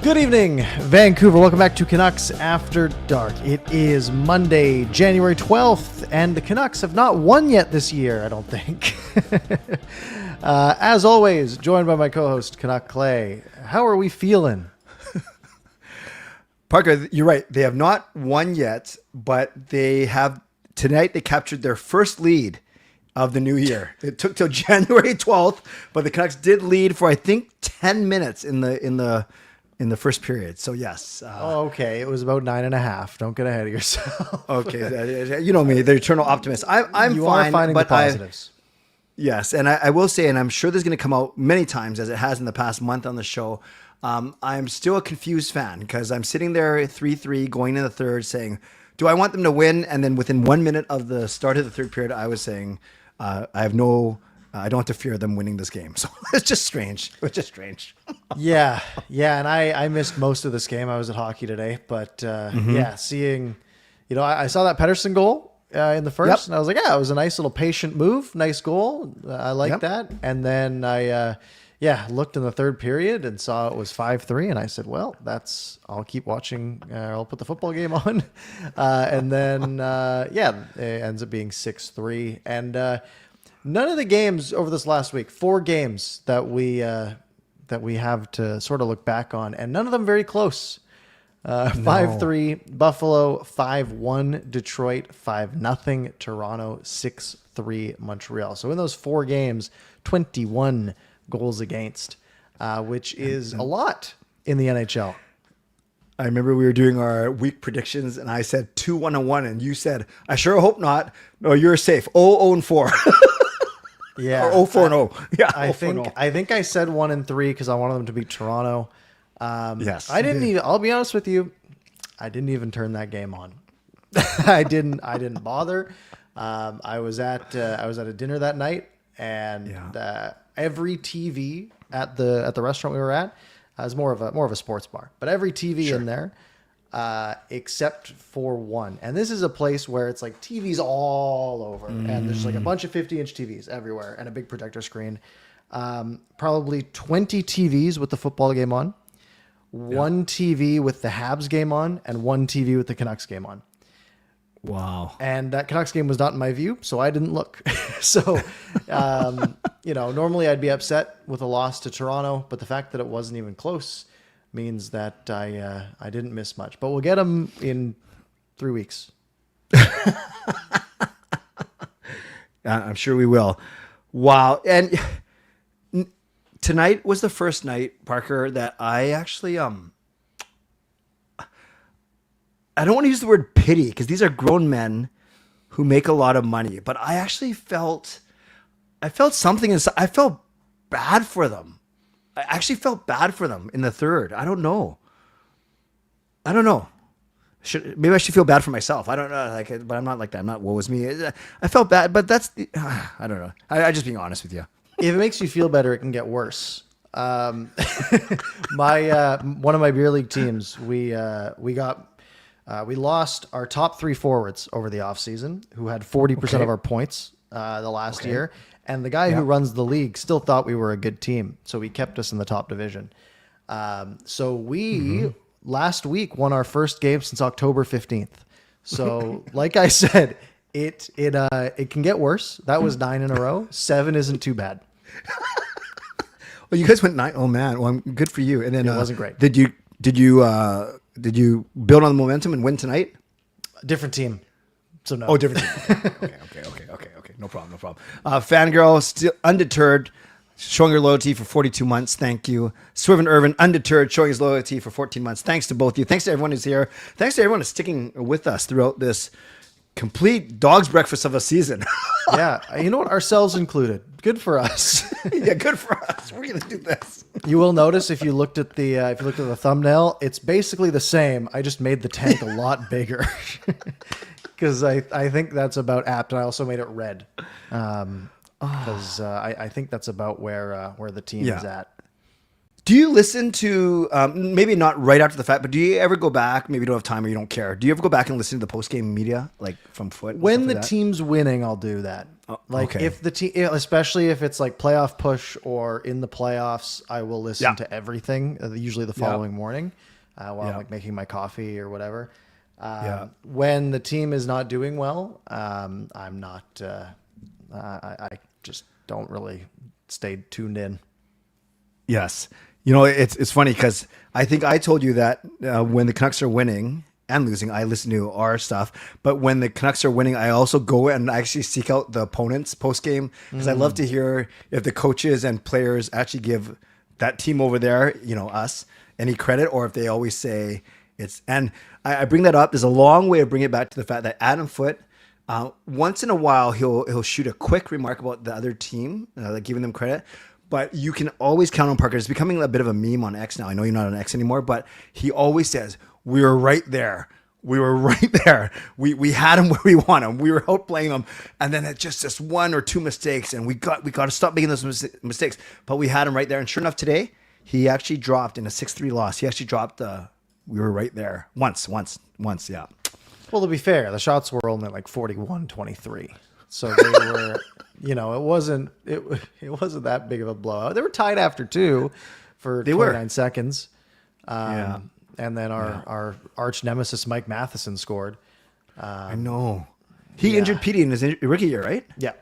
Good evening, Vancouver. Welcome back to Canucks After Dark. It is Monday, January 12th, and the Canucks have not won yet this year, I don't think. As always, joined by my co-host, Canuck Clay. How are we feeling? Parker, you're right. They have not won yet, but tonight they captured their first lead of the new year. It took till January 12th, but the Canucks did lead for, I think, 10 minutes in the first period. So yes. Okay. It was about 9.5. Don't get ahead of yourself. Okay. You know me, the eternal optimist. I'm you fine. Are finding but the positives. Yes. And I will say, and I'm sure this is going to come out many times as it has in the past month on the show. I'm still a confused fan because I'm sitting there 3-3 going in the third saying, do I want them to win? And then within 1 minute of the start of the third period, I was saying, I don't have to fear them winning this game. So it's just strange. It's just strange. Yeah. And I missed most of this game. I was at hockey today, but seeing, I saw that Pettersson goal in the first, and I was like, yeah, it was a nice little patient move. Nice goal. I like that. And then I looked in the third period and saw it was 5-3. And I said, well, I'll keep watching. I'll put the football game on. And then, it ends up being 6-3. And none of the games over this last week, 4 games that we have to sort of look back on, and none of them very close. 5-3 Buffalo, 5-1 Detroit, 5-0 Toronto, 6-3 Montreal. So in those 4 games, 21 goals against, which is a lot in the NHL. I remember we were doing our week predictions, and I said 2-1-1, and you said, I sure hope not. No, you're safe. 0-4. Yeah. Or 0-4-0. Yeah. I think I said 1-3 because I wanted them to beat Toronto. Yes. I'll be honest with you, I didn't even turn that game on. I didn't bother. I was at a dinner that night, and every TV at the restaurant we were at is more of a sports bar, but every TV in there, except for one. And this is a place where it's like TVs all over, and there's like a bunch of 50-inch TVs everywhere and a big projector screen. Probably 20 TVs with the football game on, one TV with the Habs game on, and one TV with the Canucks game on. Wow. And that Canucks game was not in my view, so I didn't look. So, normally I'd be upset with a loss to Toronto, but the fact that it wasn't even close means that I didn't miss much. But we'll get them in 3 weeks. I'm sure we will. Wow. And tonight was the first night, Parker, that I actually I don't want to use the word pity because these are grown men who make a lot of money, but I actually felt something inside. I felt bad for them. I actually felt bad for them in the third. I don't know. Maybe I should feel bad for myself. I don't know. But I'm not like that. I'm not woe is me. I felt bad, but I don't know. I just being honest with you. If it makes you feel better, it can get worse. One of my beer league teams, we lost our top 3 forwards over the offseason who had 40% of our points the last year. And the guy who runs the league still thought we were a good team. So he kept us in the top division. So we last week won our first game since October 15th. So like I said, it can get worse. That was 9 in a row. 7 isn't too bad. Well, you guys went 9. Oh man. Well, good for you. And then it wasn't great. Did you build on the momentum and win tonight? Different team. So no. Oh, different team. Okay. No problem. Fangirl, still undeterred, showing her loyalty for 42 months. Thank you. Swiven Irvin, undeterred, showing his loyalty for 14 months. Thanks to both of you. Thanks to everyone who's here. Thanks to everyone who's sticking with us throughout this complete dog's breakfast of a season. Yeah. You know what? Ourselves included. Good for us. Yeah, good for us. We're going to do this. You will notice if you looked at the thumbnail, it's basically the same. I just made the tank a lot bigger because I think that's about apt. And I also made it red because I think that's about where the team is at. Do you listen to, maybe not right after the fact, but do you ever go back, maybe you don't have time or you don't care, do you ever go back and listen to the post-game media, like from Foot? When the team's winning, I'll do that. Like okay. if the team, especially if it's like playoff push or in the playoffs, I will listen to everything, usually the following morning while I'm like making my coffee or whatever. When the team is not doing well, I'm not, I just don't really stay tuned in. Yes. You know, it's funny because I think I told you that when the Canucks are winning and losing, I listen to our stuff. But when the Canucks are winning, I also go and actually seek out the opponents post game because I love to hear if the coaches and players actually give that team over there, you know, us, any credit, or if they always say it's. And I bring that up. There's a long way of bringing it back to the fact that Adam Foote, once in a while, he'll shoot a quick remark about the other team, like giving them credit. But you can always count on Parker. It's becoming a bit of a meme on X now. I know you're not on X anymore, but he always says, we were right there. We were right there. We had him where we want him. We were outplaying them. And then it's just one or two mistakes. And we got to stop making those mistakes. But we had him right there. And sure enough, today, he actually dropped in a 6-3 loss. He actually dropped we were right there. Once, yeah. Well, to be fair, the shots were only like 41-23. So they were, you know, it wasn't that big of a blowout. They were tied after 2 for 29 seconds. And then our arch nemesis Mike Matheson scored. I know. He injured Petey in his rookie year, right? Yeah.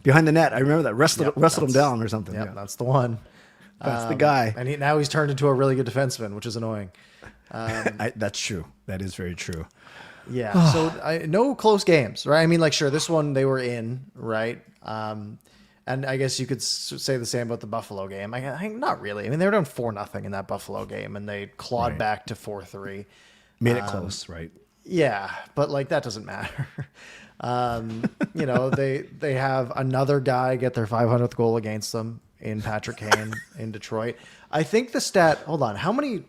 Behind the net. I remember that. Wrestled him down or something. Yeah, that's the one. That's the guy. And now he's turned into a really good defenseman, which is annoying. That's true. That is very true. Yeah. So no close games, right? I mean, like, sure, this one they were in, right? And I guess you could say the same about the Buffalo game. I think not really. I mean, they were down 4-0 in that Buffalo game, and they clawed back to 4-3. Made it close, right? Yeah, but like that doesn't matter. You know, they have another guy get their 500th goal against them in Patrick Kane in Detroit. I think the stat. Hold on, how many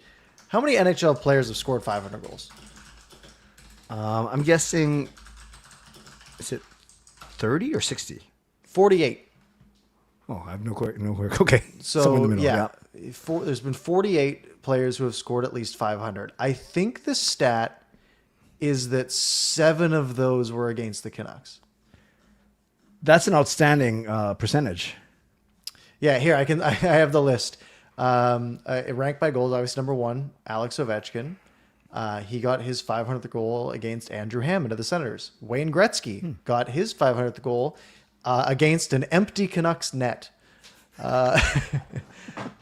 NHL players have scored 500 goals? I'm guessing, is it 30 or 60? 48. Oh, I have no clue. Okay. So, in the middle. There's been 48 players who have scored at least 500. I think the stat is that 7 of those were against the Canucks. That's an outstanding percentage. Yeah, here, I have the list. Ranked by goals, obviously number 1, Alex Ovechkin. He got his 500th goal against Andrew Hammond of the Senators. Wayne Gretzky got his 500th goal against an empty Canucks net. I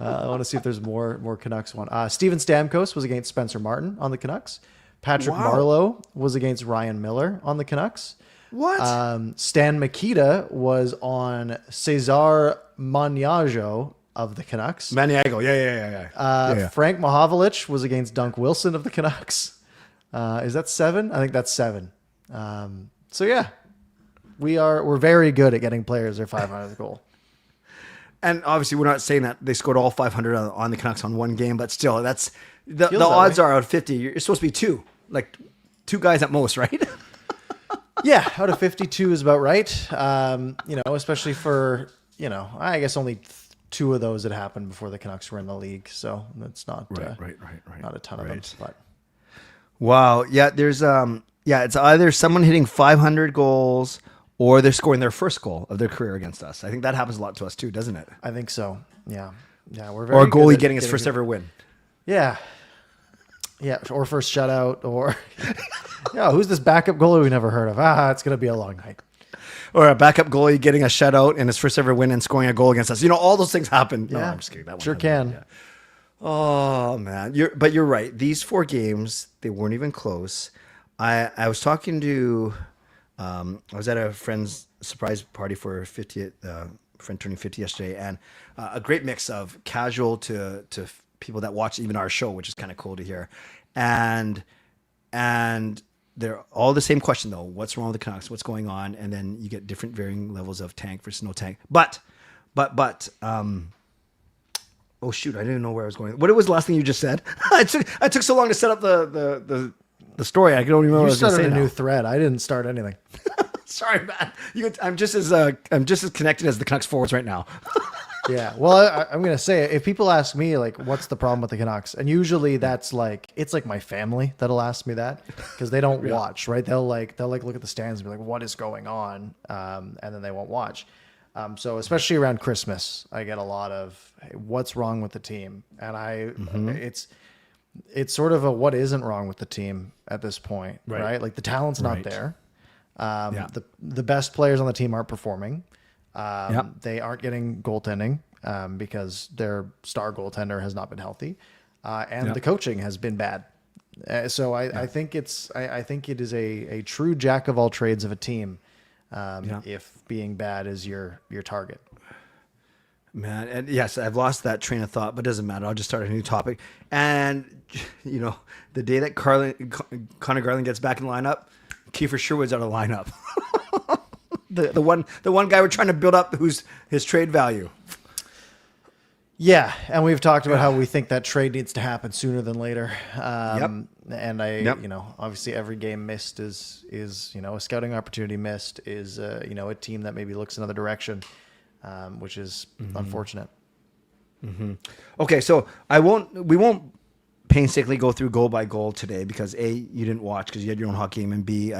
want to see if there's more Canucks one. Steven Stamkos was against Spencer Martin on the Canucks. Patrick Marleau was against Ryan Miller on the Canucks. What? Stan Mikita was on Cesar Magnajo of the Canucks. Maniago, yeah. Frank Mahovlich was against Dunk Wilson of the Canucks. Is that 7? I think that's 7. So yeah, we're very good at getting players their 500th goal. And obviously, we're not saying that they scored all 500 on the Canucks on one game, but still, that's the odds are out of 50. You're supposed to be 2, like 2 guys at most, right? Yeah, out of 52 is about right. You know, especially for, you know, I guess only 2 of those had happened before the Canucks were in the league, so that's not right. Not a ton of them. But wow, yeah, there's it's either someone hitting 500 goals or they're scoring their first goal of their career against us. I think that happens a lot to us too, doesn't it? I think so. Yeah, we're very. Or a goalie getting his first ever win. Yeah, or first shutout, or who's this backup goalie we never heard of? It's gonna be a long night. Or a backup goalie getting a shutout and his first ever win and scoring a goal against us. You know, all those things happen. Yeah, no, I'm just kidding. That one sure can. Yeah. Oh man, you're right. These 4 games, they weren't even close. I was talking to, I was at a friend's surprise party for 50th, friend turning 50 yesterday, and a great mix of casual to people that watch even our show, which is kind of cool to hear, and they're all the same question though. What's wrong with the Canucks? What's going on? And then you get different varying levels of tank versus no tank. But, oh shoot, I didn't know where I was going. What was the last thing you just said? I took so long to set up the story. I don't even remember what I was going to say. You started a new thread. I didn't start anything. Sorry, man. I'm just as connected as the Canucks forwards right now. Yeah. Well, I'm going to say, if people ask me, like, what's the problem with the Canucks? And usually that's like, it's like my family that'll ask me that because they don't watch, right? They'll look at the stands and be like, what is going on? And then they won't watch. So especially around Christmas, I get a lot of, hey, what's wrong with the team? And it's sort of a, what isn't wrong with the team at this point, right? Like the talent's not there. The best players on the team aren't performing. They aren't getting goaltending because their star goaltender has not been healthy, and the coaching has been bad. So I think it is a true jack of all trades of a team. If being bad is your target. Man, and yes, I've lost that train of thought, but it doesn't matter. I'll just start a new topic. And the day that Connor Garland gets back in the lineup, Kiefer Sherwood's out of the lineup. The one guy we're trying to build up, who's his trade value. Yeah, and we've talked about how we think that trade needs to happen sooner than later. And obviously every game missed is a scouting opportunity missed is a team that maybe looks another direction, which is unfortunate. Mm-hmm. Okay, so we won't painstakingly go through goal by goal today because A, you didn't watch because you had your own hockey game, and B,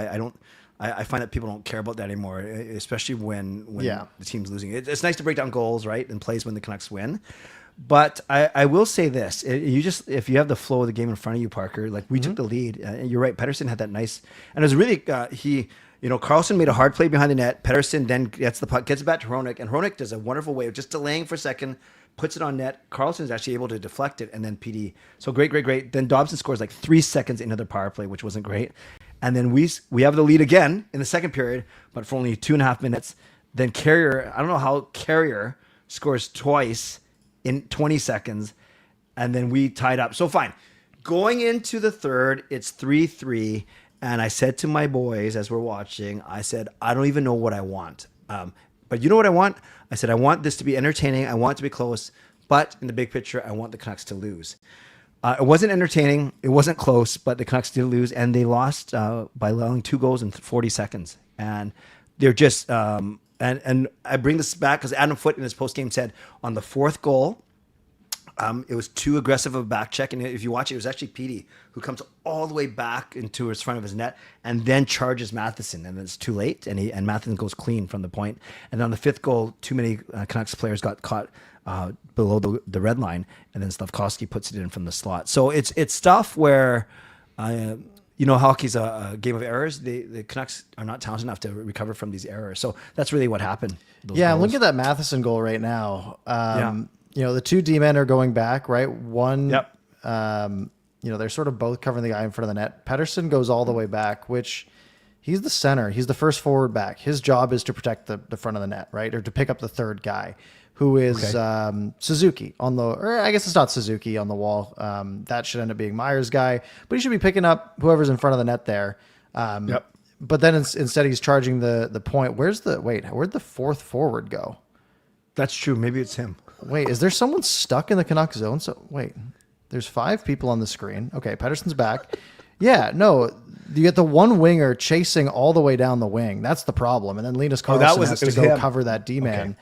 I find that people don't care about that anymore, especially when the team's losing. It's nice to break down goals, right, and plays when the Canucks win. But I will say this: if you have the flow of the game in front of you, Parker, like we took the lead. You're right. Pettersson had that nice, and it was really Karlsson made a hard play behind the net. Pettersson then gets the puck, gets it back to Hronek, and Hronek does a wonderful way of just delaying for a second, puts it on net. Karlsson is actually able to deflect it, and then PD. So great. Then Dobson scores like 3 seconds into the power play, which wasn't great. And then we have the lead again in the second period, but for only 2.5 minutes. Then Carrier, I don't know how Carrier scores twice in 20 seconds, and then we tied up. So fine. Going into the third, it's 3-3, and I said to my boys as we're watching, I said, I don't even know what I want. But you know what I want? I said, I want this to be entertaining. I want it to be close. But in the big picture, I want the Canucks to lose. It wasn't entertaining. It wasn't close, but the Canucks did lose, and they lost by allowing 2 goals in 40 seconds. And they're just and I bring this back because Adam Foote in his postgame said on the 4th goal, it was too aggressive of a back check. And if you watch it, it was actually Petey who comes all the way back into his front of his net and then charges Matheson. And it's too late. And Matheson goes clean from the point. And on the 5th goal, too many Canucks players got caught below the red line. And then Slavkovsky puts it in from the slot. So it's stuff where, hockey's a game of errors. The Canucks are not talented enough to recover from these errors. So that's really what happened. I'm looking at that Matheson goal right now. The 2 D-men are going back, right? One, they're sort of both covering the guy in front of the net. Pettersson goes all the way back, which he's the center. He's the first forward back. His job is to protect the front of the net, right? Or to pick up the third guy, who is Suzuki or I guess it's not Suzuki on the wall. That should end up being Meyer's guy, but he should be picking up whoever's in front of the net there. But then instead he's charging the point. Where'd the 4th forward go? That's true. Maybe it's him. Wait, is there someone stuck in the Canucks zone? So wait, there's 5 people on the screen. Okay, Pettersson's back. Yeah, no, you get the one winger chasing all the way down the wing. That's the problem. And then Linus Karlsson has to go cover that D-man,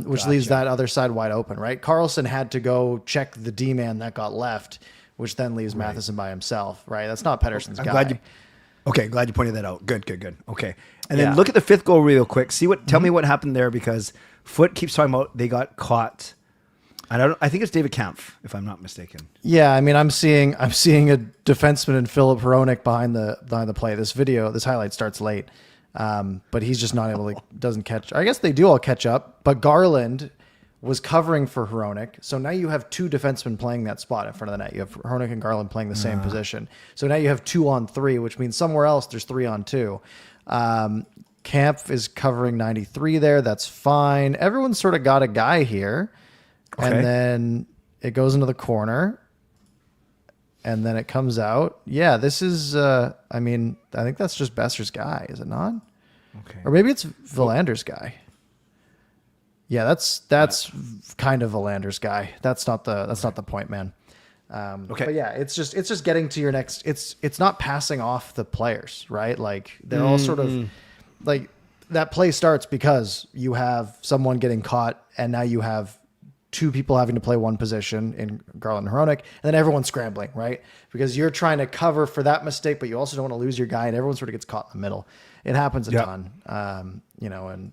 which leaves that other side wide open, right? Karlsson had to go check the D-man that got left, which then leaves Matheson by himself, right? That's not Pettersson's guy. Glad you pointed that out. Good. Okay. And then look at the 5th goal real quick. Tell me what happened there, because Foote keeps talking about they got caught. I think it's David Kampf, if I'm not mistaken. Yeah, I mean, I'm seeing a defenseman in Philip Hronek behind the play. This highlight starts late, but he's just not able to, doesn't catch. I guess they do all catch up, but Garland was covering for Hronek. So now you have 2 defensemen playing that spot in front of the net. You have Hronek and Garland playing the same position. So now you have 2-on-3, which means somewhere else there's 3-on-2. Kampf is covering 93 there. That's fine. Everyone's sort of got a guy here. Okay. And then it goes into the corner. And then it comes out. Yeah, this is, I think that's just Besser's guy, is it not? Okay. Or maybe it's Villander's guy. Yeah, that's kind of Villander's guy. That's not the point man. Okay. But yeah, it's just getting to your next. It's not passing off the players, right? Like they're all sort of like that play starts because you have someone getting caught, and now you have two people having to play one position in Garland and Hronik, and then everyone's scrambling, right? Because you're trying to cover for that mistake, but you also don't want to lose your guy, and everyone sort of gets caught in the middle. It happens a ton, and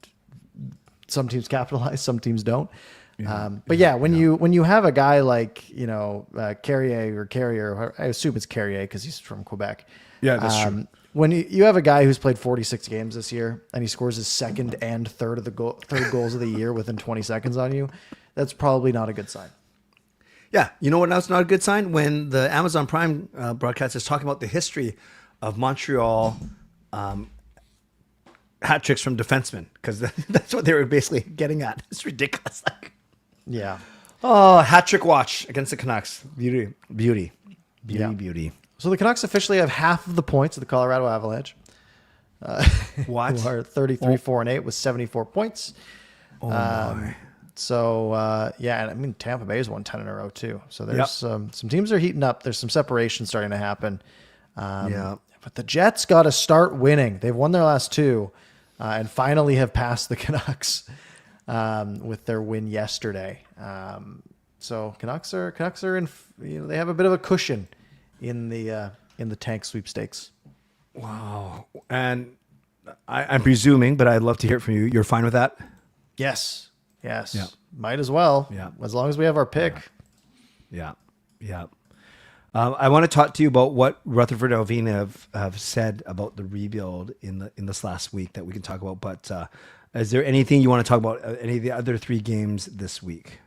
some teams capitalize, some teams don't. But when you have a guy like, Carrier, I assume it's Carrier because he's from Quebec. Yeah, that's true. When you have a guy who's played 46 games this year and he scores his second and third goals of the year within 20 seconds on you, that's probably not a good sign. Yeah. You know what else is not a good sign? When the Amazon Prime broadcast is talking about the history of Montreal hat tricks from defensemen, because that's what they were basically getting at. It's ridiculous. Yeah. Oh, hat trick watch against the Canucks. Beauty. So the Canucks officially have half of the points of the Colorado Avalanche. What? Who are 33-4-8 with 74 points. Oh, my. So, and I mean, Tampa Bay's won 10 in a row, too. So there's some teams are heating up. There's some separation starting to happen. But the Jets got to start winning. They've won their last two and finally have passed the Canucks with their win yesterday. So Canucks are in, they have a bit of a cushion in the tank sweepstakes. Wow. And I'm presuming, but I'd love to hear it from you. You're fine with that? Yes. Yeah. Might as well. Yeah. As long as we have our pick. Yeah. I want to talk to you about what Rutherford Alvina have said about the rebuild in this last week that we can talk about. But is there anything you want to talk about? Any of the other three games this week?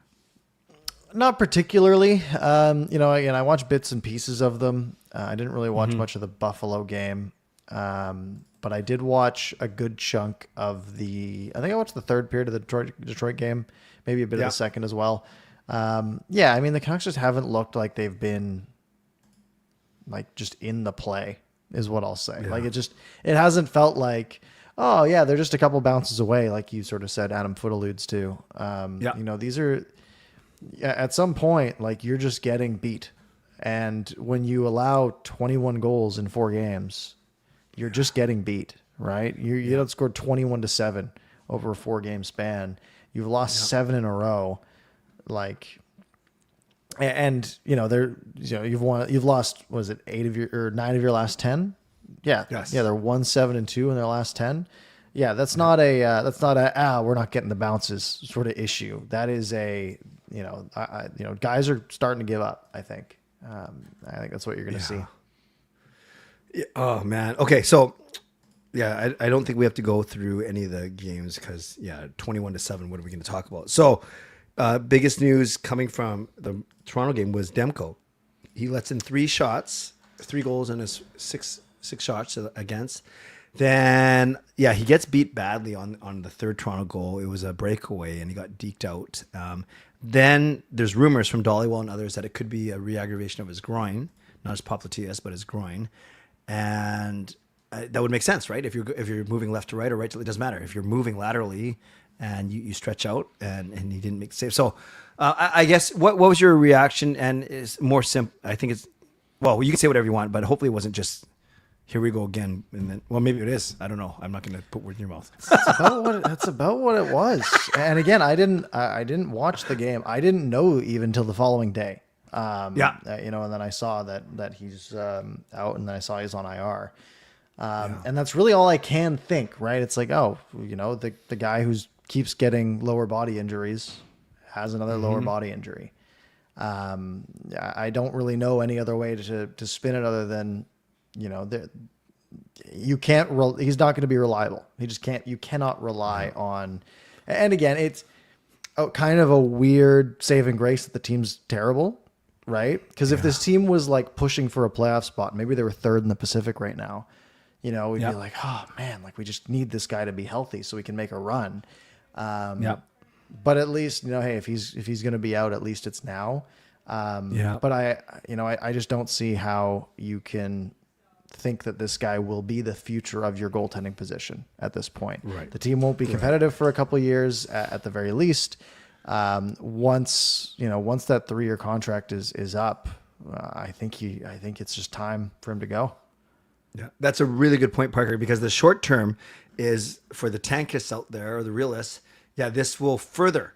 Not particularly. Again, I watched bits and pieces of them. I didn't really watch much of the Buffalo game, but I did watch a good chunk of I think I watched the third period of the Detroit game, maybe a bit of the second as well. I mean, the Canucks just haven't looked like they've been just in the play is what I'll say. Yeah. It hasn't felt like, oh yeah, they're just a couple bounces away. Like you sort of said, Adam Foote alludes to, these are at some point, you're just getting beat. And when you allow 21 goals in 4 games, you're just getting beat, right? You outscored 21-7 over a 4-game span. You've lost 7 in a row. You've lost, was it 9 of your last 10? Yeah. Yes. Yeah. They're 1-7-2 in their last 10. Yeah. That's not we're not getting the bounces sort of issue. That is guys are starting to give up, I think. I think that's what you're going to see. Yeah. Oh man. Okay. So I don't think we have to go through any of the games because 21-7, what are we going to talk about? So, biggest news coming from the Toronto game was Demko. He lets in 3 goals in his six shots against. Then, he gets beat badly on the third Toronto goal. It was a breakaway and he got deked out. Then there's rumors from Dollywell and others that it could be a re-aggravation of his groin, not his popliteus, but his groin. And that would make sense, right? If you're moving left to right or right to, it doesn't matter. If you're moving laterally and you stretch out and he didn't make the save. So I guess what was your reaction? And it's more simple. I think it's, well, you can say whatever you want, but hopefully it wasn't just, here we go again. And then, well, maybe it is. I don't know. I'm not going to put words in your mouth. That's about what it was. And again, I didn't watch the game. I didn't know even till the following day. And then I saw that he's out, and then I saw he's on IR. And that's really all I can think, right? It's like, the guy who keeps getting lower body injuries has another lower body injury. I don't really know any other way to spin it other than, you can't. He's not going to be reliable. He just can't. You cannot rely on. And again, it's kind of a weird saving grace that the team's terrible, right? Because if this team was pushing for a playoff spot, maybe they were third in the Pacific right now. We'd be like, oh man, we just need this guy to be healthy so we can make a run. But at least hey, if he's going to be out, at least it's now. But I just don't see how you can think that this guy will be the future of your goaltending position at this point. Right. The team won't be competitive for a couple of years at the very least. Once that 3-year contract is up, I think it's just time for him to go. Yeah, that's a really good point, Parker, because the short term is for the tankists out there or the realists. Yeah, this will further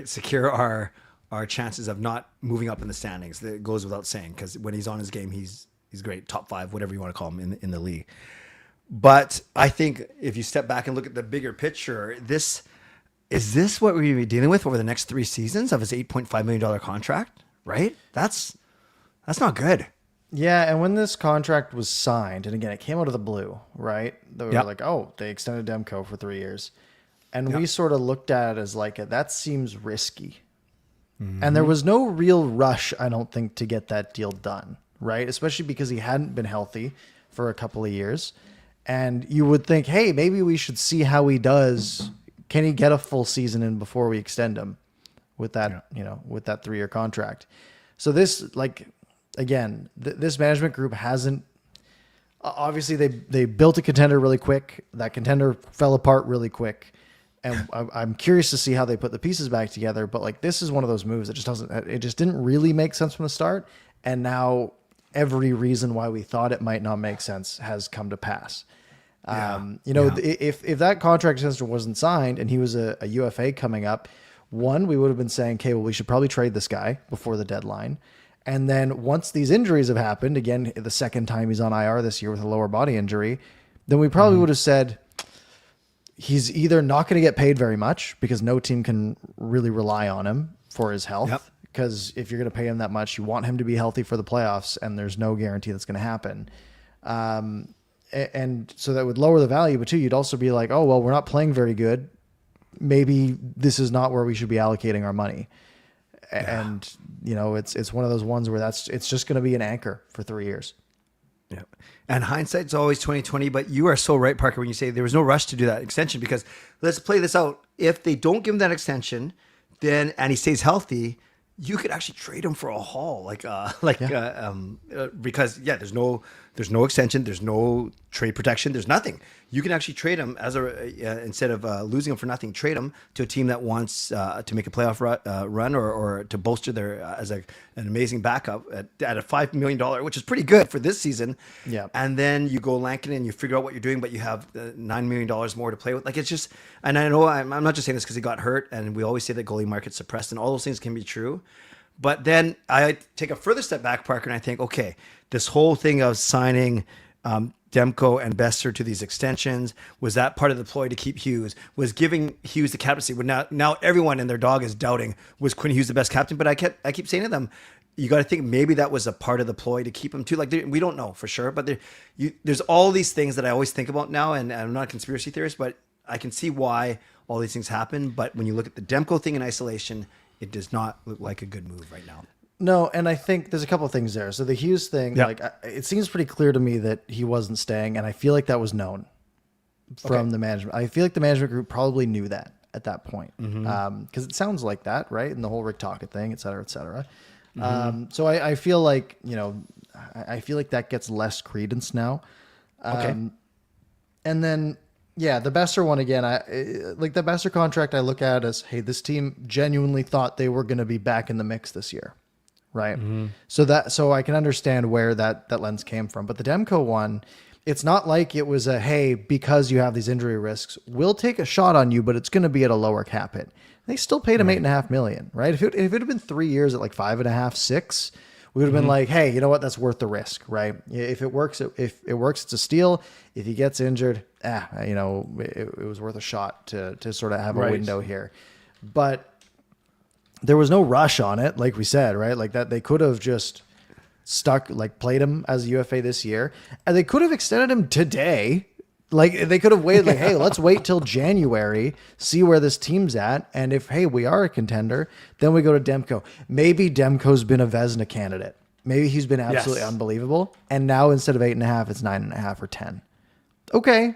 secure our chances of not moving up in the standings. That goes without saying, because when he's on his game, he's great, top 5, whatever you want to call him in the league. But I think if you step back and look at the bigger picture, is this what we're going to be dealing with over the next 3 seasons of his $8.5 million contract? Right? That's not good. Yeah, and when this contract was signed, and again, it came out of the blue, right? They were Yep. like, oh, they extended Demko for 3 years. And we sort of looked at it as like, that seems risky. And there was no real rush, I don't think, to get that deal done, right? Especially because he hadn't been healthy for a couple of years. And you would think, hey, maybe we should see how he does. Can he get a full season in before we extend him with that, with that 3-year contract? So this, like, again, this management group hasn't, obviously they built a contender really quick. That contender fell apart really quick. And I'm curious to see how they put the pieces back together. But like, this is one of those moves that it just didn't really make sense from the start. And now every reason why we thought it might not make sense has come to pass. If that contract extension wasn't signed and he was a UFA coming up, we would have been saying, okay, well, we should probably trade this guy before the deadline. And then once these injuries have happened, again, the second time he's on IR this year with a lower body injury, then we probably would have said, he's either not going to get paid very much because no team can really rely on him for his health. Yep. Because if you're going to pay him that much, you want him to be healthy for the playoffs, and there's no guarantee that's going to happen. And so that would lower the value, but too, you'd also be like, oh, well, we're not playing very good. Maybe this is not where we should be allocating our money. Yeah. And, it's one of those ones where it's just going to be an anchor for 3 years. Yeah. And hindsight's always 2020, but you are so right, Parker, when you say there was no rush to do that extension, because let's play this out. If they don't give him that extension, and he stays healthy, you could actually trade him for a haul, because there's no extension, there's no trade protection, there's nothing. You can actually trade him instead of losing him for nothing. Trade him to a team that wants to make a playoff run or to bolster their as an amazing backup at a $5 million, which is pretty good for this season. Yeah, and then you go Lankin and you figure out what you're doing, but you have $9 million more to play with. Like, it's just, and I know I'm not just saying this because he got hurt, and we always say that goalie market's suppressed, and all those things can be true. But then I take a further step back, Parker, and I think, okay, this whole thing of signing Demko and Besser to these extensions, was that part of the ploy to keep Hughes? Was giving Hughes the captaincy? Now everyone and their dog is doubting, was Quinn Hughes the best captain? But I keep saying to them, you got to think maybe that was a part of the ploy to keep him too. Like, we don't know for sure, but there's all these things that I always think about now, and I'm not a conspiracy theorist, but I can see why all these things happen. But when you look at the Demko thing in isolation, it does not look like a good move right now. No, and I think there's a couple of things there. So the Hughes thing, it seems pretty clear to me that he wasn't staying, and I feel like that was known from the management. I feel like the management group probably knew that at that point, because it sounds like that, right? And the whole Rick Tocchet thing, et cetera, et cetera. So I feel like, I feel like that gets less credence now. And then, the Besser one again, like the Besser contract, I look at as, hey, this team genuinely thought they were going to be back in the mix this year. Right. So I can understand where that lens came from. But the Demko one, it's not like it was hey, because you have these injury risks, we'll take a shot on you, but it's going to be at a lower cap hit. They still paid him $8.5 million, right? If it had been 3 years at like 5.5, 6, we would have been like, hey, you know what? That's worth the risk, right? If it works, it's a steal. If he gets injured, it was worth a shot to sort of have a window here. But there was no rush on it, like we said, right? Like that, they could have just played him as a UFA this year, and they could have extended him today. Like, they could have waited, like, hey, let's wait till January, see where this team's at, and if, hey, we are a contender, then we go to Demko. Maybe Demko's been a Vezina candidate. Maybe he's been absolutely unbelievable, and now instead of 8.5, it's 9.5 or 10. Okay,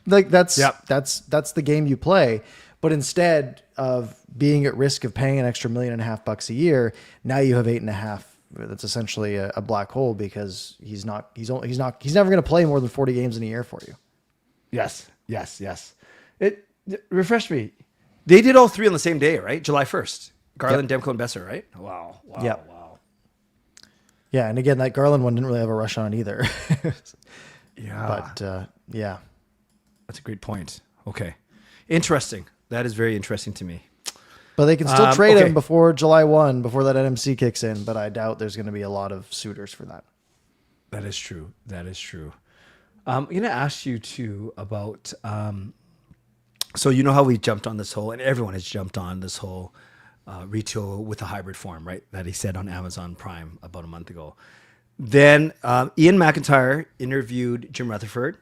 like that's the game you play. But instead of being at risk of paying an extra $1.5 million a year, now you have 8.5. That's essentially a black hole, because he's never going to play more than 40 games in a year for you. Yes. It refreshed me. They did all three on the same day, right? July 1st. Garland, Demko, and Besser, right? Wow. Wow. Yeah, and again, that Garland one didn't really have a rush on it either. But yeah. That's a great point. Okay. Interesting. That is very interesting to me. But they can still trade okay. him before July 1, before that NMC kicks in. But I doubt there's going to be a lot of suitors for that. That is true. I'm going to ask you too about, so you know how we jumped on this whole, and everyone has jumped on this whole retool with a hybrid form, right? That he said on Amazon Prime about a month ago. Then Ian McIntyre interviewed Jim Rutherford.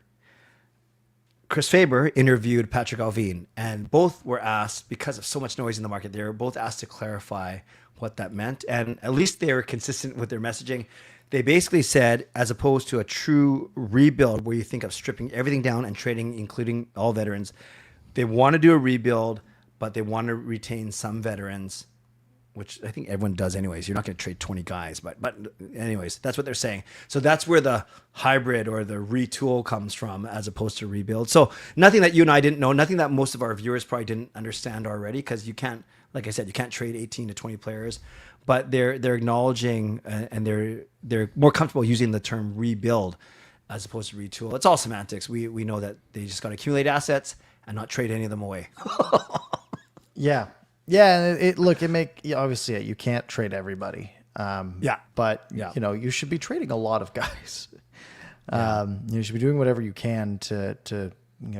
Chris Faber interviewed Patrick Alvin, and both were asked, because of so much noise in the market, they were both asked to clarify what that meant. And at least they were consistent with their messaging. They basically said, as opposed to a true rebuild where you think of stripping everything down and trading, including all veterans, they want to do a rebuild, but they want to retain some veterans, which I think everyone does anyways. You're not going to trade 20 guys, but anyways, that's what they're saying. So that's where the hybrid or the retool comes from, as opposed to rebuild. So nothing that you and I didn't know, nothing that most of our viewers probably didn't understand already, because you can't, like I said, you can't trade 18 to 20 players. But they're acknowledging and they're more comfortable using the term rebuild as opposed to retool. It's all semantics. We know that they just got to accumulate assets and not trade any of them away. Yeah. And obviously you can't trade everybody. But you should be trading a lot of guys. You should be doing whatever you can to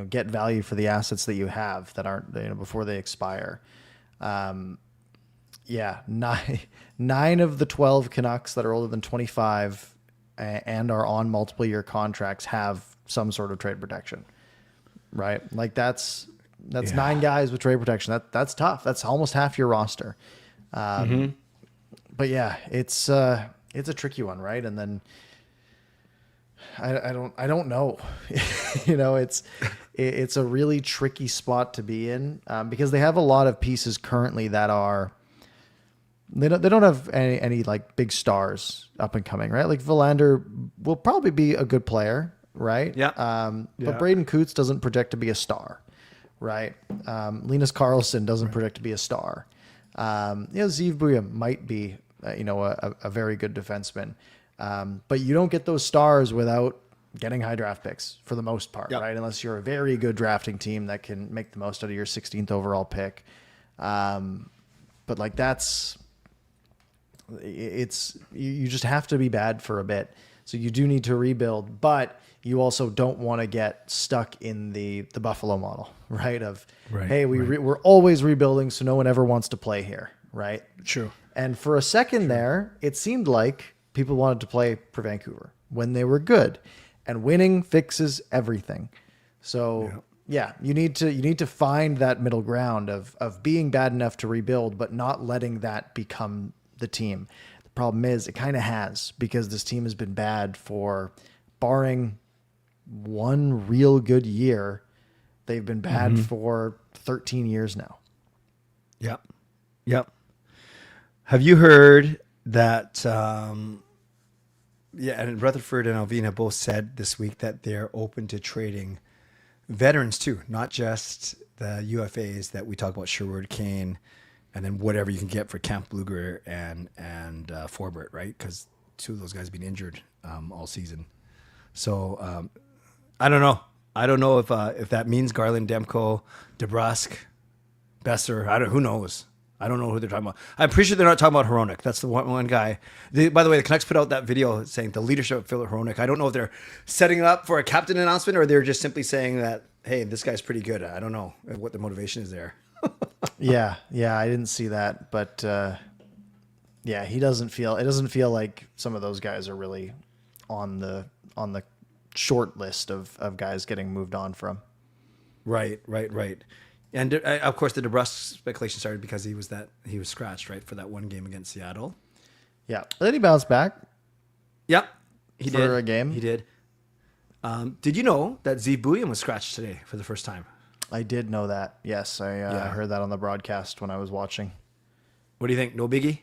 get value for the assets that you have that aren't before they expire. Nine of the 12 Canucks that are older than 25 and are on multiple year contracts have some sort of trade protection, right? Like that's 9 guys with trade protection. That's tough. That's almost half your roster. But yeah, it's a tricky one, right? And then I don't know. It's a really tricky spot to be in because they have a lot of pieces currently that are they don't have any like big stars up and coming, right? Like Verlander will probably be a good player, right? But Braden Coots doesn't project to be a star, right? Linus Karlsson doesn't project to be a star. Zeev Buya might be a very good defenseman, but you don't get those stars without getting high draft picks for the most part, right? Unless you're a very good drafting team that can make the most out of your 16th overall pick. But like you just have to be bad for a bit. So you do need to rebuild, but you also don't want to get stuck in the Buffalo model, right? We're always rebuilding, so no one ever wants to play here, right? True. And for a second there, it seemed like people wanted to play for Vancouver when they were good, and winning fixes everything. So you need to find that middle ground of being bad enough to rebuild, but not letting that become the team. The problem is it kind of has, because this team has been bad for, barring one real good year, they've been bad for 13 years now. Yep. Have you heard that? And Rutherford and Alvin have both said this week that they're open to trading veterans too, not just the UFAs that we talk about, Sherwood, Kane, and then whatever you can get for Camp Bluger and Forbert, right? Because 2 of those guys have been injured all season. So I don't know. I don't know if that means Garland, Demko, DeBrusk, Besser. Who knows? I don't know who they're talking about. I'm pretty sure they're not talking about Hronek. That's the one guy. By the way, the Canucks put out that video saying the leadership of Philip Hronek. I don't know if they're setting it up for a captain announcement or they're just simply saying that, hey, this guy's pretty good. I don't know what the motivation is there. Yeah, I didn't see that, but it doesn't feel like some of those guys are really on the short list of guys getting moved on from. Right. And of course, the DeBrusk speculation started because he was scratched, right, for that one game against Seattle. Yeah, but then he bounced back. Yep, he did for a game. He did. Did you know that Zeev Buya was scratched today for the first time? I did know that. Yes, I heard that on the broadcast when I was watching. What do you think? No biggie?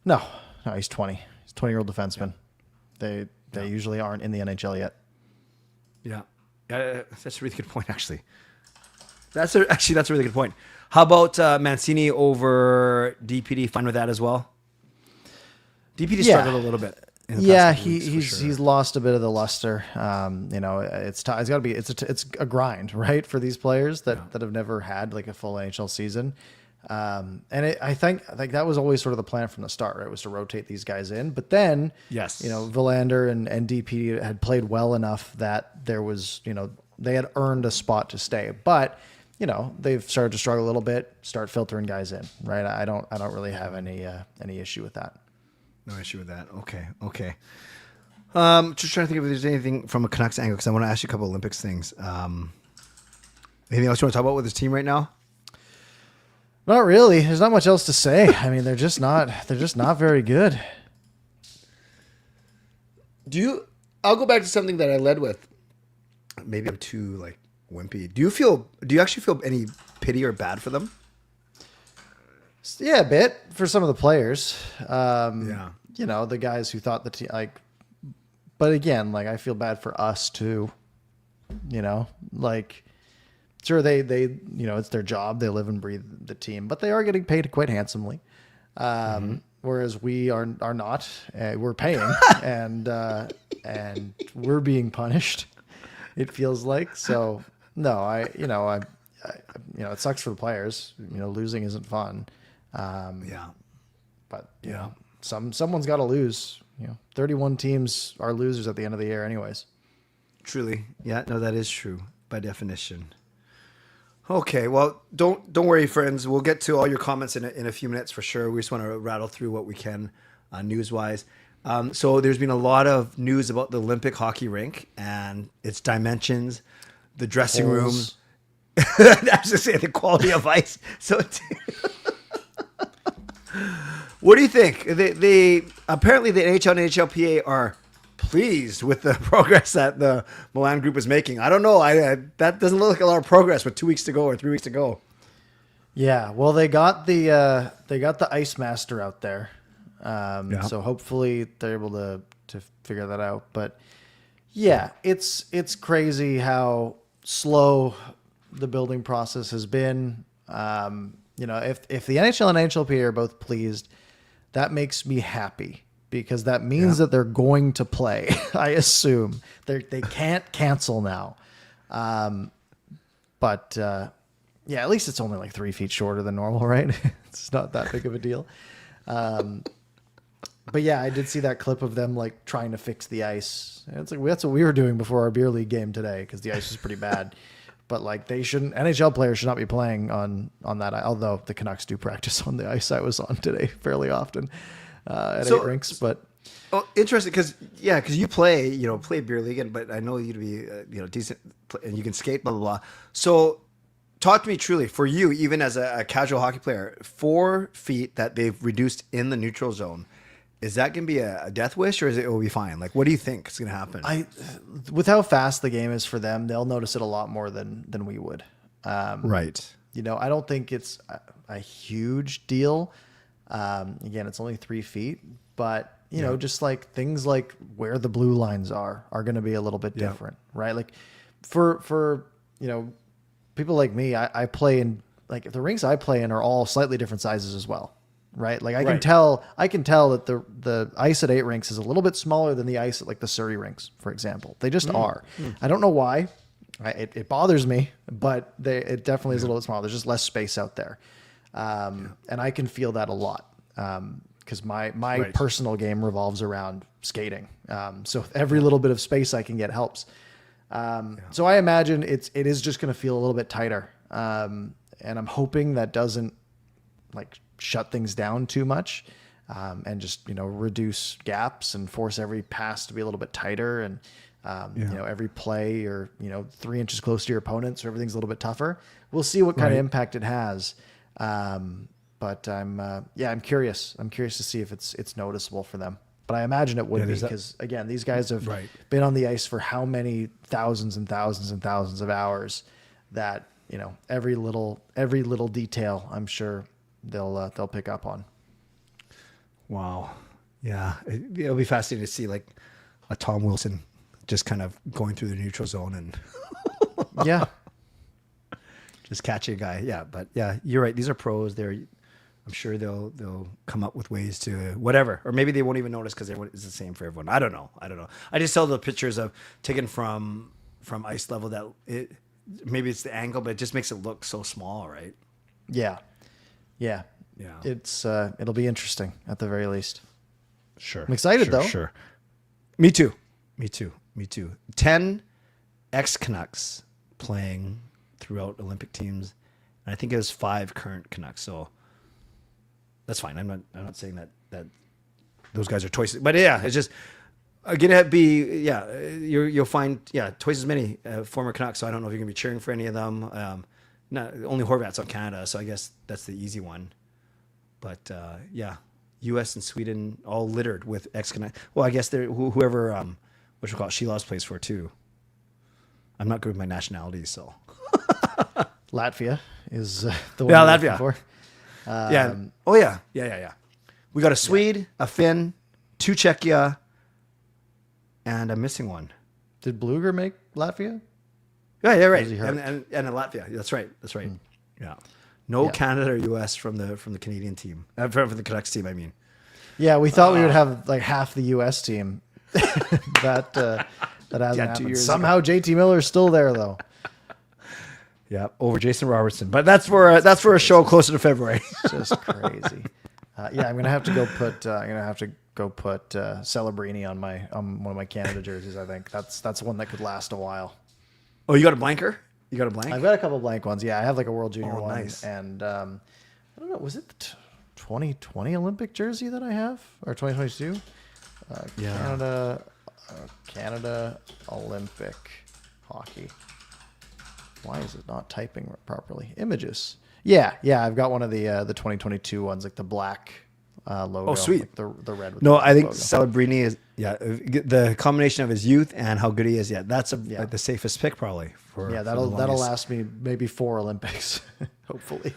No, he's 20. He's a 20-year-old defenseman. They usually aren't in the NHL yet. Yeah, that's a really good point, actually. That's a really good point. How about Mancini over DPD? Fine with that as well? DPD struggled a little bit. He's lost a bit of the luster. It's got to be it's a grind, right, for these players that have never had like a full NHL season. I think that was always sort of the plan from the start, right? Was to rotate these guys in, but then, Yes. Villander and DP had played well enough that there was, they had earned a spot to stay, but they've started to struggle a little bit, start filtering guys in, right? I don't really have any issue with that. No issue with that. Okay. Just trying to think if there's anything from a Canucks angle, because I want to ask you a couple Olympics things. Anything else you want to talk about with this team right now? Not really. There's not much else to say. I mean, they're just not very good. I'll go back to something that I led with. Maybe I'm too wimpy. Do you actually feel any pity or bad for them? Yeah, a bit for some of the players. Yeah. The guys who thought the team, but again, I feel bad for us too. Sure, they it's their job. They live and breathe the team, but they are getting paid quite handsomely. Whereas we are not. We're paying, and we're being punished. It feels like so. No, it sucks for the players. Losing isn't fun. But someone's got to lose. 31 teams are losers at the end of the year, anyways. Truly, yeah. No, that is true by definition. Okay, well, don't worry, friends. We'll get to all your comments in a few minutes for sure. We just want to rattle through what we can news-wise. So there's been a lot of news about the Olympic hockey rink and its dimensions, the dressing rooms. I was just saying the quality of ice. So, what do you think? They apparently the NHL and NHLPA are pleased with the progress that the Milan group is making. I don't know. That doesn't look like a lot of progress with 2 weeks to go or 3 weeks to go. Yeah, well, they got the Ice Master out there, so hopefully they're able to figure that out. But yeah, it's crazy how slow the building process has been. If the NHL and NHLPA are both pleased, that makes me happy. Because that means that they're going to play. I assume they can't cancel now, but at least it's only 3 feet shorter than normal, right? It's not that big of a deal. But yeah, I did see that clip of them trying to fix the ice. And it's that's what we were doing before our beer league game today because the ice was pretty bad. But they shouldn't. NHL players should not be playing on that. Although the Canucks do practice on the ice I was on today fairly often. At 8 rinks, but interesting because you play beer league, but I know you to be decent and you can skate, blah blah blah. So, talk to me truly for you, even as a casual hockey player, 4 feet that they've reduced in the neutral zone. Is that going to be a death wish, or it will be fine? What do you think is going to happen? With how fast the game is for them, they'll notice it a lot more than we would. Right. I don't think it's a huge deal. Again, it's only 3 feet, but just things like where the blue lines are going to be a little bit different, right? For people like me, I play in the rinks I play in are all slightly different sizes as well, right? I can tell that the ice at 8 rinks is a little bit smaller than the ice at the Surrey rinks, for example. They just are. I don't know why. It bothers me, but it definitely is a little bit smaller. There's just less space out there. And I can feel that a lot because my personal game revolves around skating. So every little bit of space I can get helps. So I imagine it is just going to feel a little bit tighter. And I'm hoping that doesn't shut things down too much and just, reduce gaps and force every pass to be a little bit tighter and, every play or, 3 inches close to your opponent. So everything's a little bit tougher. We'll see what kind of impact it has. But I'm curious. I'm curious to see if it's noticeable for them. But I imagine it would be because again, these guys have been on the ice for how many thousands and thousands and thousands of hours that, every little detail, I'm sure they'll pick up on. Wow. Yeah. It'll be fascinating to see a Tom Wilson just kind of going through the neutral zone and yeah. Just catching a guy. Yeah. But yeah, you're right. These are pros. I'm sure they'll come up with ways to whatever, or maybe they won't even notice because everyone is the same for everyone. I don't know. I just saw the pictures of taken from ice level that maybe it's the angle, but it just makes it look so small, right? Yeah. Yeah. Yeah. It'll be interesting at the very least. Sure. I'm excited though. Sure. Me too. 10 ex-Canucks playing throughout Olympic teams. And I think it was 5 current Canucks. So that's fine. I'm not saying that those guys are twice. But yeah, it's just gonna be you'll find twice as many former Canucks. So I don't know if you're gonna be cheering for any of them. Not only Horvat's on Canada, so I guess that's the easy one. But U.S. and Sweden all littered with ex-Canucks. Well, I guess they're whoever what you call it, Shilov's plays for too. I'm not good with my nationalities, so Latvia is the one. Yeah, we're Latvia. looking for. Yeah. Oh yeah. We got a Swede, a Finn, 2 Czechia, and I'm missing one. Did Bluger make Latvia? Yeah, right. Was he hurt? And in Latvia. That's right. Yeah. No Canada or US from the Canadian team. From the Canucks team, I mean. Yeah, we thought we would have like half the U.S. team. that hasn't happened. Somehow JT Miller's still there though. Yeah, over Jason Robertson. But that's for a show closer to February. Just crazy. I'm gonna have to go put Celebrini on one of my Canada jerseys. I think that's one that could last a while. Oh, you got a blanker? You got a blank? I've got a couple blank ones. Yeah, I have like a World Junior one. Nice. And I don't know, was it the 2020 Olympic jersey that I have, or 2022? Canada Olympic hockey. Why is it not typing properly? Images. Yeah. I've got one of the 2022 ones, like the black logo. Oh, sweet. Like the red. With No, the I think logo. Celebrini is the combination of his youth and how good he is. Yeah, that's like the safest pick probably. That'll last me maybe 4 Olympics, hopefully.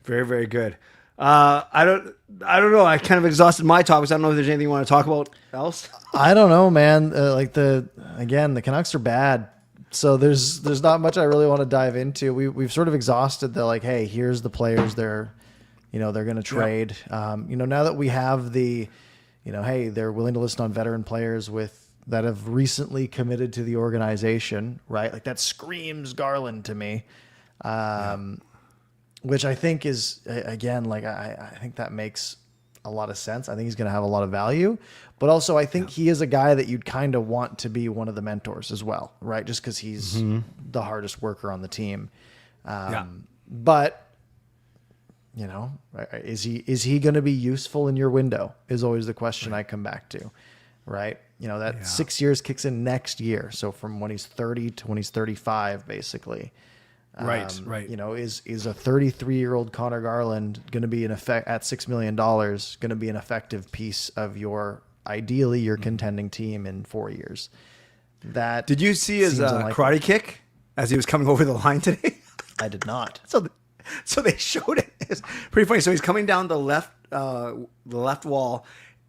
Very, very good. I don't know. I kind of exhausted my topics. I don't know if there's anything you want to talk about else. I don't know, man. The Canucks are bad. So there's not much I really want to dive into. We've sort of exhausted the hey, here's the players they're going to trade. Now that we have the, hey, they're willing to list on veteran players that have recently committed to the organization, right? Like that screams Garland to me. Which I think is, again, I think that makes a lot of sense. I think he's going to have a lot of value. But also, I think he is a guy that you'd kind of want to be one of the mentors as well, right? Just because he's the hardest worker on the team. But, is he going to be useful in your window is always the question I come back to, right? 6 years kicks in next year. So from when he's 30 to when he's 35, basically. Right. Is a 33-year-old Connor Garland going to be at $6 million going to be an effective piece of your contending team in 4 years? That did you see his karate kick as he was coming over the line today? I did not. So they showed it. It's pretty funny. So he's coming down the left wall,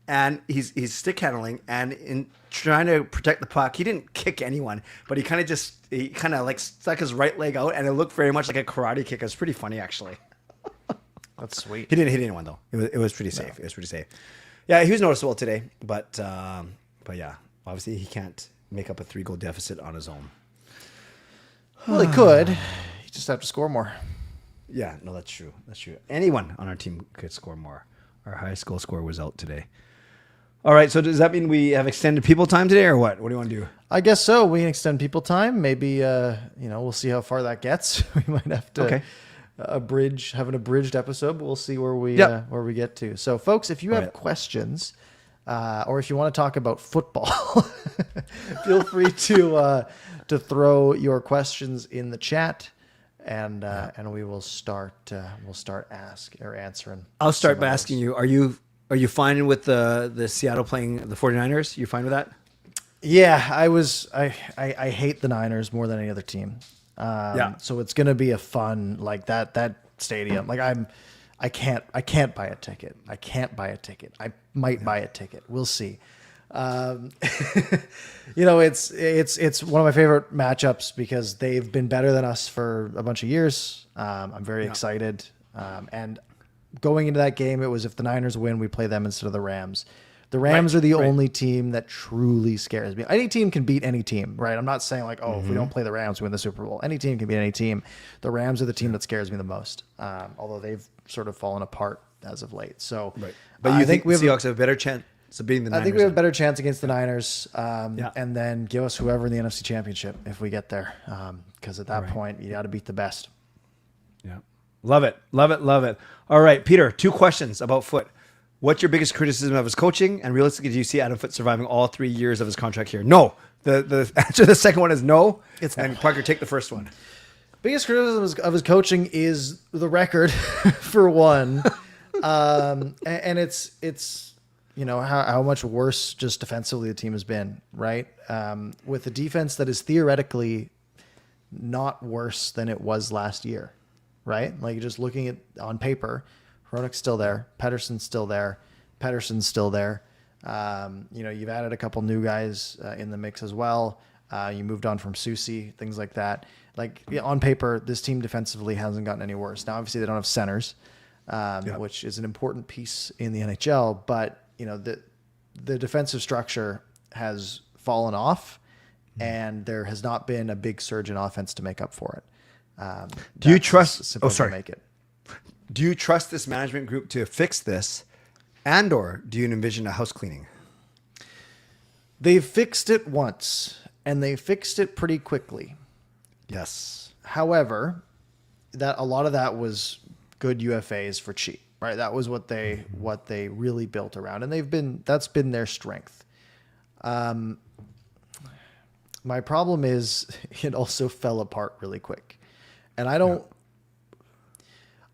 and he's stick handling, and in trying to protect the puck, he didn't kick anyone, but he kind of stuck his right leg out, and it looked very much like a karate kick. It was pretty funny, actually. That's sweet. He didn't hit anyone though. It was pretty safe. It was pretty safe. Yeah, he was noticeable today, but yeah, obviously he can't make up a 3-goal deficit on his own. Well, he could. He just have to score more. Yeah, no, that's true. Anyone on our team could score more. Our highest goal scorer was out today. All right, so does that mean we have extended people time today, or what? What do you want to do? I guess so. We can extend people time. Maybe we'll see how far that gets. We might have to have an abridged episode, but we'll see where we get to. So, folks, if you have questions, or if you want to talk about football, feel free to throw your questions in the chat, and we will start answering. I'll start by asking you: Are you fine with the Seattle playing the 49ers? You fine with that? Yeah, I hate the Niners more than any other team. So it's going to be a fun, that stadium. I can't buy a ticket. I might buy a ticket. We'll see. It's one of my favorite matchups because they've been better than us for a bunch of years. I'm very excited. And going into that game, it was if the Niners win, we play them instead of the Rams. The Rams are the only team that truly scares me. Any team can beat any team, right? I'm not saying like, if we don't play the Rams, we win the Super Bowl. Any team can beat any team. The Rams are the team that scares me the most, although they've sort of fallen apart as of late. So, but you think the Seahawks have a better chance of beating the Niners? I think we have a better chance against the Niners, and then give us whoever in the NFC Championship if we get there, because at that point, you got to beat the best. Yeah. Love it. Love it. Love it. All right, Peter, 2 questions about Foote. What's your biggest criticism of his coaching? And realistically, do you see Adam Foote surviving all 3 years of his contract here? No. The answer to the second one is no. And Parker, take the first one. Biggest criticism of his coaching is the record, for one. And it's how much worse just defensively the team has been, right? With a defense that is theoretically not worse than it was last year, right? Like just looking at on paper, Hronek's still there. Pettersson's still there. Pettersson's still there. You've added a couple new guys in the mix as well. You moved on from Susie, things like that. On paper, this team defensively hasn't gotten any worse. Now, obviously, they don't have centers, which is an important piece in the NHL. But the defensive structure has fallen off, and there has not been a big surge in offense to make up for it. Do you trust? Make it. Do you trust this management group to fix this, or do you envision a house cleaning? They've fixed it once, and they fixed it pretty quickly. Yes. However, that a lot of that was good UFAs for cheap, right? That was what they really built around, and that's been their strength. My problem is it also fell apart really quick, and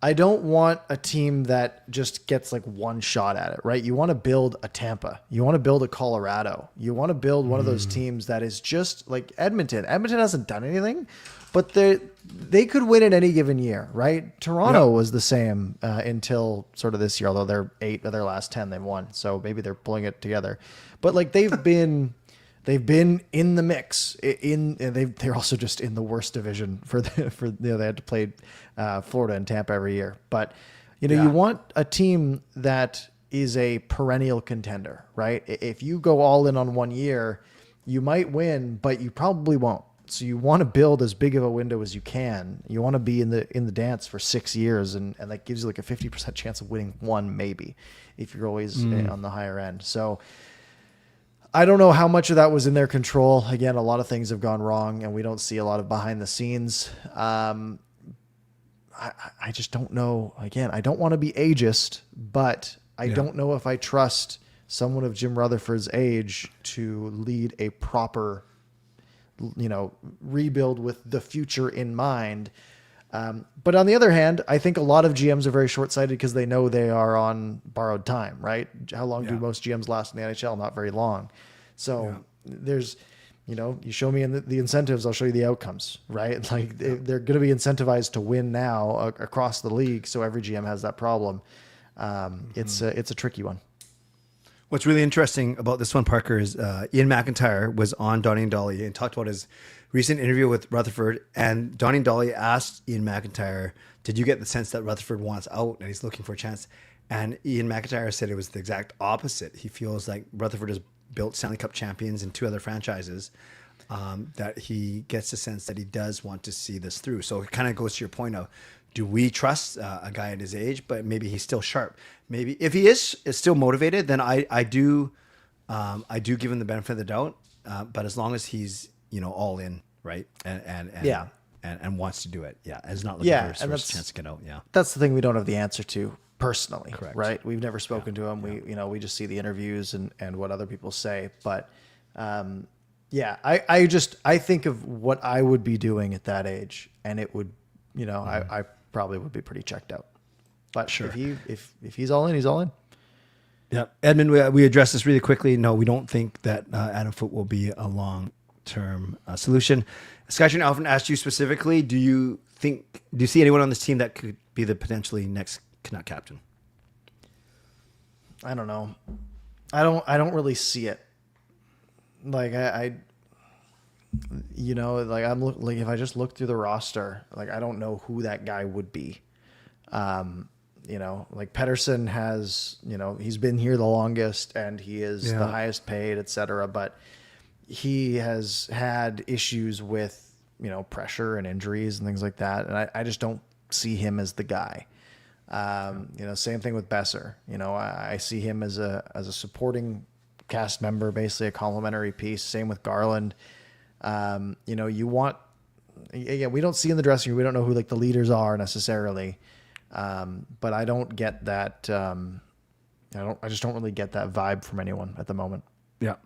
I don't want a team that just gets like one shot at it, right? You want to build a Tampa. You want to build a Colorado. You want to build one of those teams that is just like Edmonton. Edmonton hasn't done anything, but they could win in any given year, right? Toronto was the same until sort of this year, although they're 8 of their last 10 they've won. So maybe they're pulling it together. But like they've been in the mix. They're also just in the worst division they had to play Florida and Tampa every year. But you want a team that is a perennial contender, right? If you go all in on 1 year, you might win, but you probably won't. So you want to build as big of a window as you can. You want to be in the dance for 6 years, and that gives you like a 50% chance of winning one, maybe, if you're always on the higher end. So I don't know how much of that was in their control. Again, a lot of things have gone wrong, and we don't see a lot of behind the scenes. I just don't know. Again, I don't want to be ageist, but I don't know if I trust someone of Jim Rutherford's age to lead a proper, rebuild with the future in mind. But on the other hand, I think a lot of GMs are very short-sighted because they know they are on borrowed time, right? How long do most GMs last in the NHL? Not very long. So there's, you show me the incentives, I'll show you the outcomes, right? Like they're going to be incentivized to win now across the league. So every GM has that problem. It's a tricky one. What's really interesting about this one, Parker, is Ian McIntyre was on Donnie and Dolly and talked about his recent interview with Rutherford. And Donnie and Dolly asked Ian McIntyre, did you get the sense that Rutherford wants out and he's looking for a chance? And Ian McIntyre said it was the exact opposite. He feels like Rutherford has built Stanley Cup champions in 2 other franchises, that he gets the sense that he does want to see this through. So it kind of goes to your point of, do we trust a guy at his age, but maybe he's still sharp? Maybe if he is still motivated, then I do give him the benefit of the doubt. But as long as he's all in, right, and wants to do it, is not looking for his first chance to get out. Yeah, that's the thing we don't have the answer to personally. Correct. Right? We've never spoken to him. We just see the interviews and what other people say. But I think of what I would be doing at that age, and it would, I probably would be pretty checked out. But sure, if he's all in, he's all in. Yeah, Edmund, we addressed this really quickly. No, we don't think that Adam Foote will be a long-term solution. Skytrain Alvin asked you specifically, do you see anyone on this team that could be the potentially next Canuck captain? I don't know. I don't really see it. Like I'm if I just look through the roster, like I don't know who that guy would be. like Pedersen has, he's been here the longest and he is the highest paid, et cetera. But he has had issues with, pressure and injuries and things like that. And I just don't see him as the guy. Same thing with Besser. I see him as a supporting cast member, basically a complimentary piece. Same with Garland. We don't see in the dressing room. We don't know who like the leaders are necessarily. But I don't get that. I just don't really get that vibe from anyone at the moment. Yeah.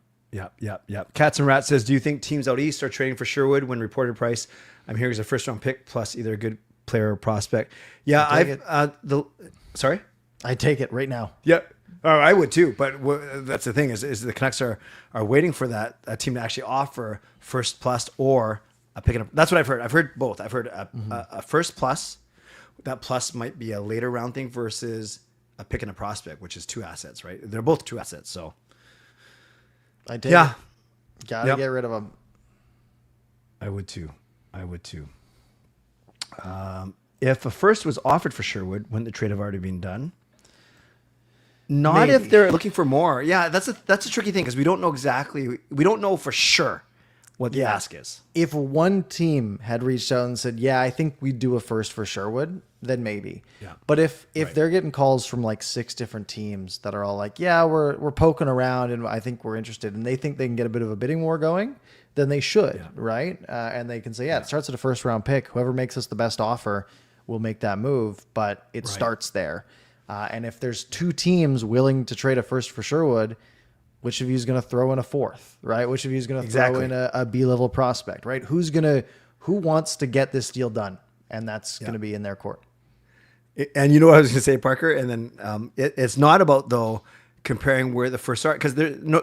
Cats and Rats says, do you think teams out east are trading for Sherwood when reported price? I'm hearing is a first round pick plus either a good player or prospect. Yeah, sorry? I take it right now. Yeah. Oh, I would too. But that's the thing is the Canucks are waiting for a team to actually offer first plus or a pick. That's what I've heard. I've heard both. I've heard a first plus. That plus might be a later round thing versus a pick and a prospect, which is 2 assets, right? They're both 2 assets. So I take it. Gotta get rid of them. I would too. If a first was offered for Sherwood, wouldn't the trade have already been done? Not if they're looking for more. Yeah, that's a tricky thing because we don't know for sure what the ask is. If one team had reached out and said, I think we'd do a first for Sherwood, then maybe. Yeah. But if they're getting calls from like 6 different teams that are all like, we're poking around and I think we're interested, and they think they can get a bit of a bidding war going, then they should, right? And they can say, it starts at a first round pick. Whoever makes us the best offer will make that move, but it starts there. And if there's 2 teams willing to trade a first for Sherwood, which of you is going to throw in a 4th, right? Which of you is going to throw in a B-level prospect, right? Who wants to get this deal done? And that's going to be in their court. And you know what I was going to say, Parker? And then it's not about, though, comparing where the first are, because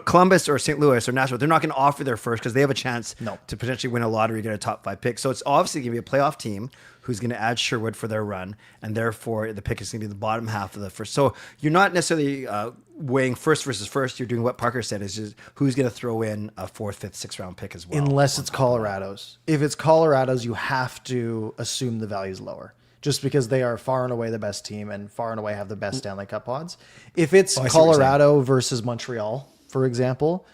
Columbus or St. Louis or Nashville, they're not going to offer their first because they have a chance to potentially win a lottery, get a top 5 pick. So it's obviously going to be a playoff team who's going to add Sherwood for their run, and therefore the pick is going to be the bottom half of the first. So you're not necessarily weighing first versus first. You're doing what Parker said, is just who's going to throw in a 4th, 5th, 6th round pick as well. Unless it's Colorado's. If it's Colorado's, you have to assume the value's lower, just because they are far and away the best team and far and away have the best Stanley Cup odds. If it's Colorado versus Montreal, for example,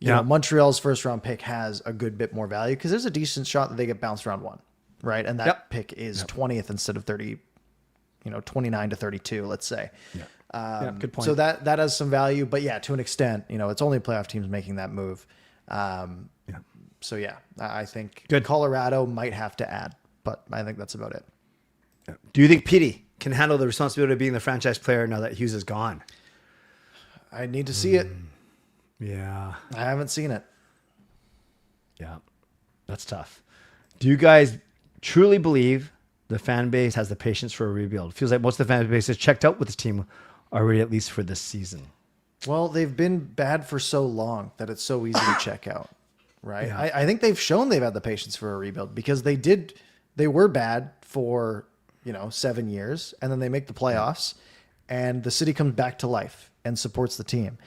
Montreal's first round pick has a good bit more value because there's a decent shot that they get bounced round 1, right? And that pick is 20th instead of 30, 29 to 32, let's say. Good point. So that has some value, but to an extent, it's only playoff teams making that move. So I think Colorado might have to add, but I think that's about it. Do you think Petey can handle the responsibility of being the franchise player now that Hughes is gone? I need to see it. Yeah. I haven't seen it. Yeah. That's tough. Do you guys truly believe the fan base has the patience for a rebuild? It feels like most of the fan base is checked out with this team already, at least for this season. Well, they've been bad for so long that it's so easy to check out, right? Yeah. I think they've shown they've had the patience for a rebuild because they were bad for 7 years, and then they make the playoffs and the city comes back to life and supports the team.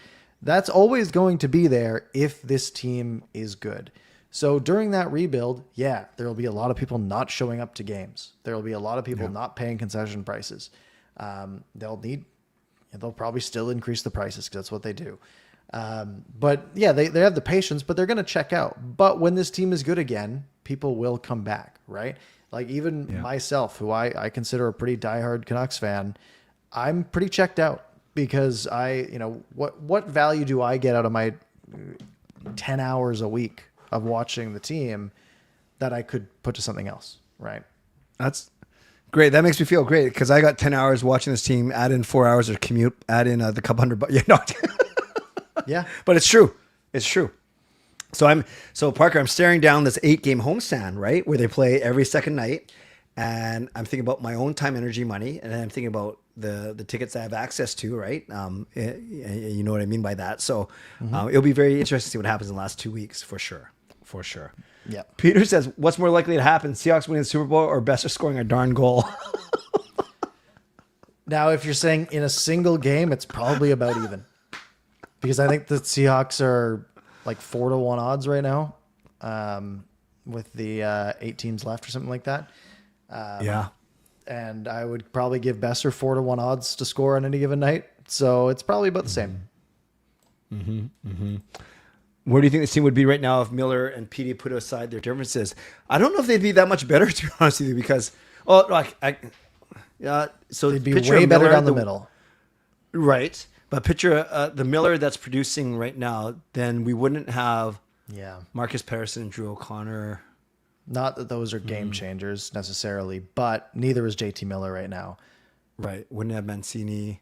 That's always going to be there if this team is good. So during that rebuild, there will be a lot of people not showing up to games. There will be a lot of people not paying concession prices. They'll probably still increase the prices because that's what they do. But they have the patience, but they're going to check out. But when this team is good again, people will come back, right? Like even myself, who I consider a pretty diehard Canucks fan, I'm pretty checked out because what value do I get out of my 10 hours a week of watching the team that I could put to something else, right? That's great. That makes me feel great because I got 10 hours watching this team, add in 4 hours of commute, add in the couple hundred bucks. But it's true. It's true. So Parker, I'm staring down this 8-game homestand, right? Where they play every second night. And I'm thinking about my own time, energy, money. And then I'm thinking about the tickets I have access to, right? You know what I mean by that. So it'll be very interesting to see what happens in the last 2 weeks for sure. For sure. Yeah. Peter says, what's more likely to happen? Seahawks winning the Super Bowl or Besser scoring a darn goal? Now, if you're saying in a single game, it's probably about even. Because I think the Seahawks are like 4-1 odds right now, with the 8 teams left or something like that. and I would probably give Besser 4-1 odds to score on any given night. So it's probably about the same. Where do you think this team would be right now if Miller and Petey put aside their differences? I don't know if they'd be that much better, to be honest with you, because so They'd be way better Miller, down the middle. right? But picture the Miller that's producing right now, then we wouldn't have Marcus Patterson and Drew O'Connor. Not that those are game changers necessarily, but neither is JT Miller right now. Right? Wouldn't have Mancini.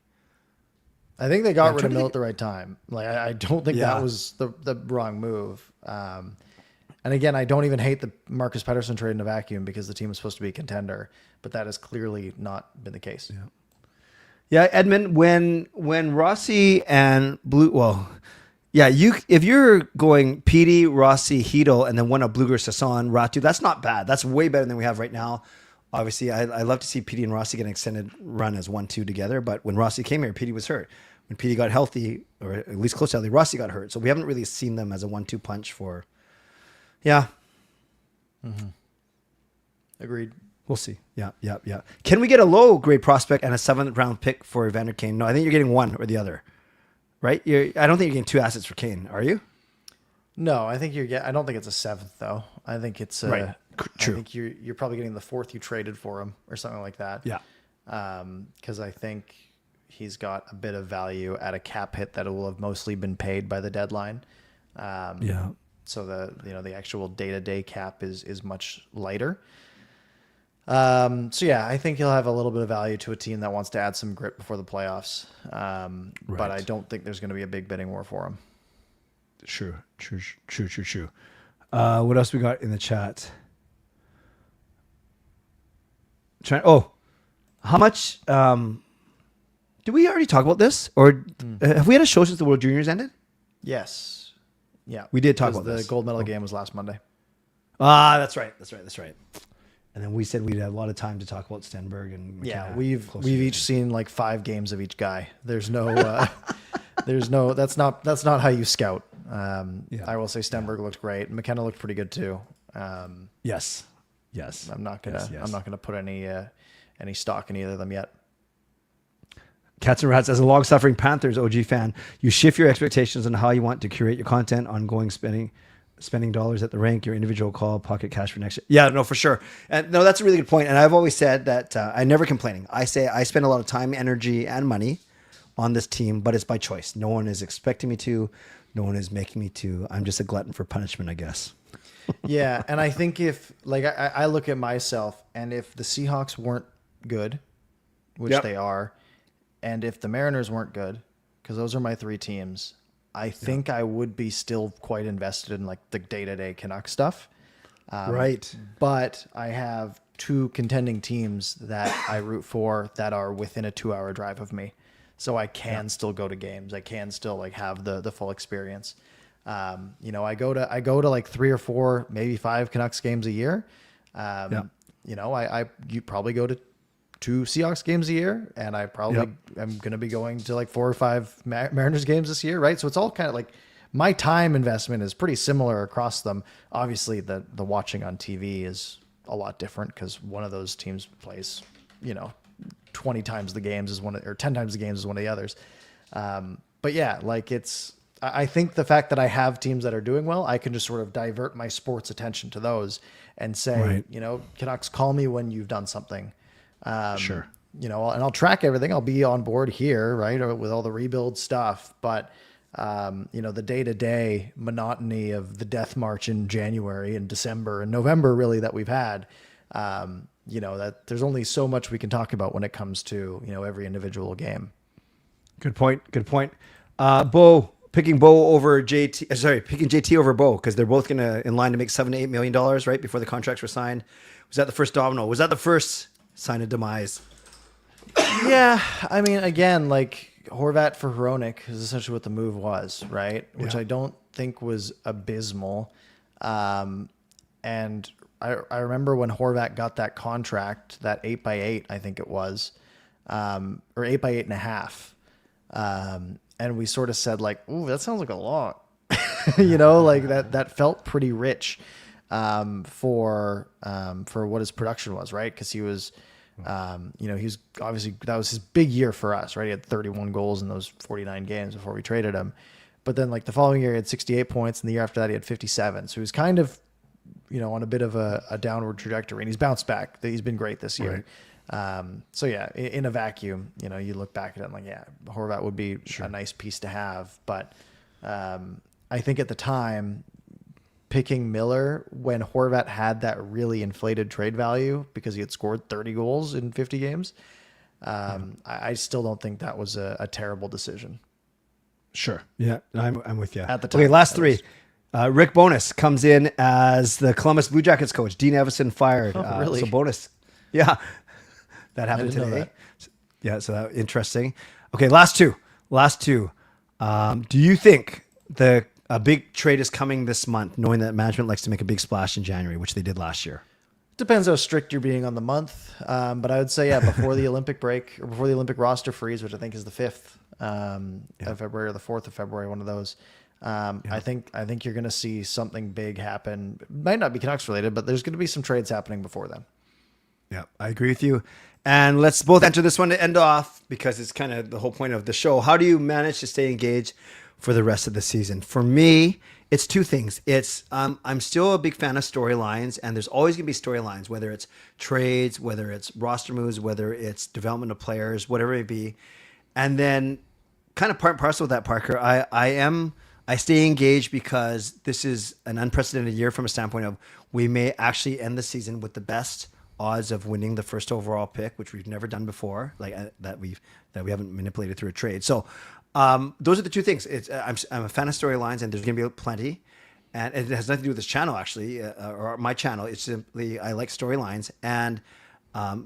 I think they got rid of Miller at the right time. Like I don't think that was the wrong move. And again, I don't even hate the Marcus Patterson trade in a vacuum because the team was supposed to be a contender, but that has clearly not been the case. Yeah, Edmund, when Rossi and if you're going Petey, Rossi, Hedel, and then one of Bluger, Sasson, Ratu, that's not bad. That's way better than we have right now. Obviously, I love to see Petey and Rossi get an extended run as 1-2 together. But when Rossi came here, Petey was hurt. When Petey got healthy, or at least close to healthy, Rossi got hurt. So we haven't really seen them as a 1-2 punch for. Yeah. Agreed. We'll see. Yeah. Can we get a low grade prospect and a 7th round pick for Evander Kane? No, I think you're getting one or the other. Right? I don't think you're getting 2 assets for Kane. Are you? No, I think I don't think it's a 7th though. I think it's right. True. I think you're probably getting the 4th you traded for him or something like that. Yeah. Because I think he's got a bit of value at a cap hit that will have mostly been paid by the deadline. So the actual day-to-day cap is much lighter. So yeah, I think he'll have a little bit of value to a team that wants to add some grit before the playoffs. But I don't think there's going to be a big bidding war for him. True. What else we got in the chat? How much? Did we already talk about this, or have we had a show since the World Juniors ended? Yes. Yeah, we did talk about the this. gold medal game was last Monday. That's right. And then we said we'd have a lot of time to talk about Stenberg and McKenna. Yeah, we've each seen like 5 games of each guy. There's no that's not how you scout. I will say Stenberg looked great. McKenna looked pretty good too. Yes. I'm not gonna put any stock in either of them yet. Cats and Rats, as a long-suffering Panthers OG fan, you shift your expectations on how you want to curate your content, ongoing spending dollars at the rink, your individual call, pocket cash for next year. Yeah, no, for sure. And no, that's a really good point. And I've always said that I'm never complaining. I say I spend a lot of time, energy, and money on this team, but it's by choice. No one is expecting me to. No one is making me to. I'm just a glutton for punishment, I guess. Yeah, and I think if I look at myself, and if the Seahawks weren't good, which they are, and if the Mariners weren't good, because those are my 3 teams, I think I would be still quite invested in like the day-to-day Canucks stuff. Right. But I have 2 contending teams that I root for that are within a 2-hour drive of me. So I can still go to games. I can still like have the full experience. I go to like 3 or 4, maybe 5 Canucks games a year. You probably go to 2 Seahawks games a year, and I probably am going to be going to like 4 or 5 Mariners games this year, right? So it's all kind of like my time investment is pretty similar across them. Obviously, the watching on TV is a lot different because one of those teams plays, 20 times the games as or 10 times the games as one of the others. But yeah, like I think the fact that I have teams that are doing well, I can just sort of divert my sports attention to those and say, Canucks, call me when you've done something. Sure. And I'll track everything. I'll be on board here, right, or with all the rebuild stuff. But, the day-to-day monotony of the death march in January and December and November, really, that we've had, that there's only so much we can talk about when it comes to, every individual game. Good point. Picking JT over Bo because they're both in line to make $7 to $8 million right before the contracts were signed. Was that the first domino? Was that the first sign of demise? Yeah, I mean, again, like Horvat for Hronik is essentially what the move was, right? Which I don't think was abysmal. And I remember when Horvat got that contract, that 8x8, I think it was, or 8x8.5. And we sort of said like, ooh, that sounds like a lot, like that felt pretty rich, for what his production was, right? Cause he was, He's obviously, that was his big year for us, right? He had 31 goals in those 49 games before we traded him. But then like the following year, he had 68 points, and the year after that, he had 57. So he was kind of, on a bit of a downward trajectory, and he's bounced back. He's been great this year. Right. In a vacuum, you look back at it and like, yeah, Horvat would be a nice piece to have. But I think at the time, picking Miller when Horvat had that really inflated trade value because he had scored 30 goals in 50 games, I still don't think that was a terrible decision. Sure. Yeah, I'm with you. At the time. Okay, last three. Rick Bowness comes in as the Columbus Blue Jackets coach. Dean Evison fired. Oh, really? So Bowness. Yeah. That happened didn't know today. Yeah, so that interesting. Okay, last two. Do you think a big trade is coming this month, knowing that management likes to make a big splash in January, which they did last year? Depends how strict you're being on the month. But I would say, before the Olympic break or before the Olympic roster freeze, which I think is the 5th of February or the 4th of February, one of those. I think you're going to see something big happen. It might not be Canucks related, but there's going to be some trades happening before then. Yeah, I agree with you. And let's both enter this one to end off, because it's kind of the whole point of the show. How do you manage to stay engaged for the rest of the season? For me, it's two things. It's I'm still a big fan of storylines, and there's always going to be storylines, whether it's trades, whether it's roster moves, whether it's development of players, whatever it be. And then kind of part and parcel of that, Parker, I stay engaged because this is an unprecedented year from a standpoint of we may actually end the season with the best odds of winning the first overall pick, which we've never done before, like that we haven't manipulated through a trade. So those are the two things. I'm a fan of storylines, and there's going to be plenty. And it has nothing to do with this channel, actually, or my channel. It's simply I like storylines, and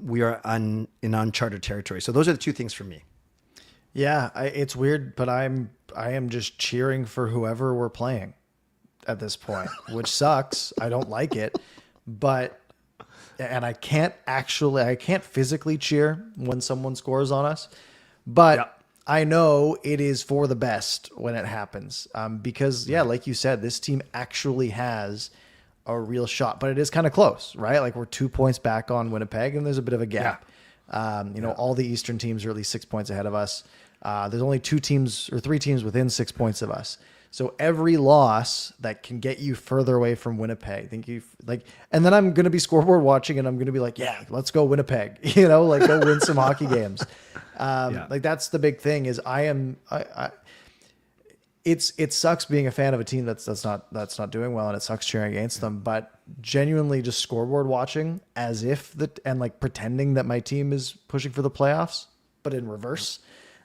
we are in uncharted territory. So those are the two things for me. Yeah, it's weird, but I am just cheering for whoever we're playing at this point, which sucks. I don't like it, and I can't physically cheer when someone scores on us, but I know it is for the best when it happens. Because like you said, this team actually has a real shot, but it is kind of close, right? Like we're 2 points back on Winnipeg, and there's a bit of a gap. All the Eastern teams are at least 6 points ahead of us. There's only 2 teams or 3 teams within 6 points of us. So every loss that can get you further away from Winnipeg, and then I'm going to be scoreboard watching, and I'm going to be like, yeah, let's go Winnipeg, go win some hockey games. Like that's the big thing is it sucks being a fan of a team that's not doing well, and it sucks cheering against them, but genuinely just scoreboard watching as if pretending that my team is pushing for the playoffs, but in reverse.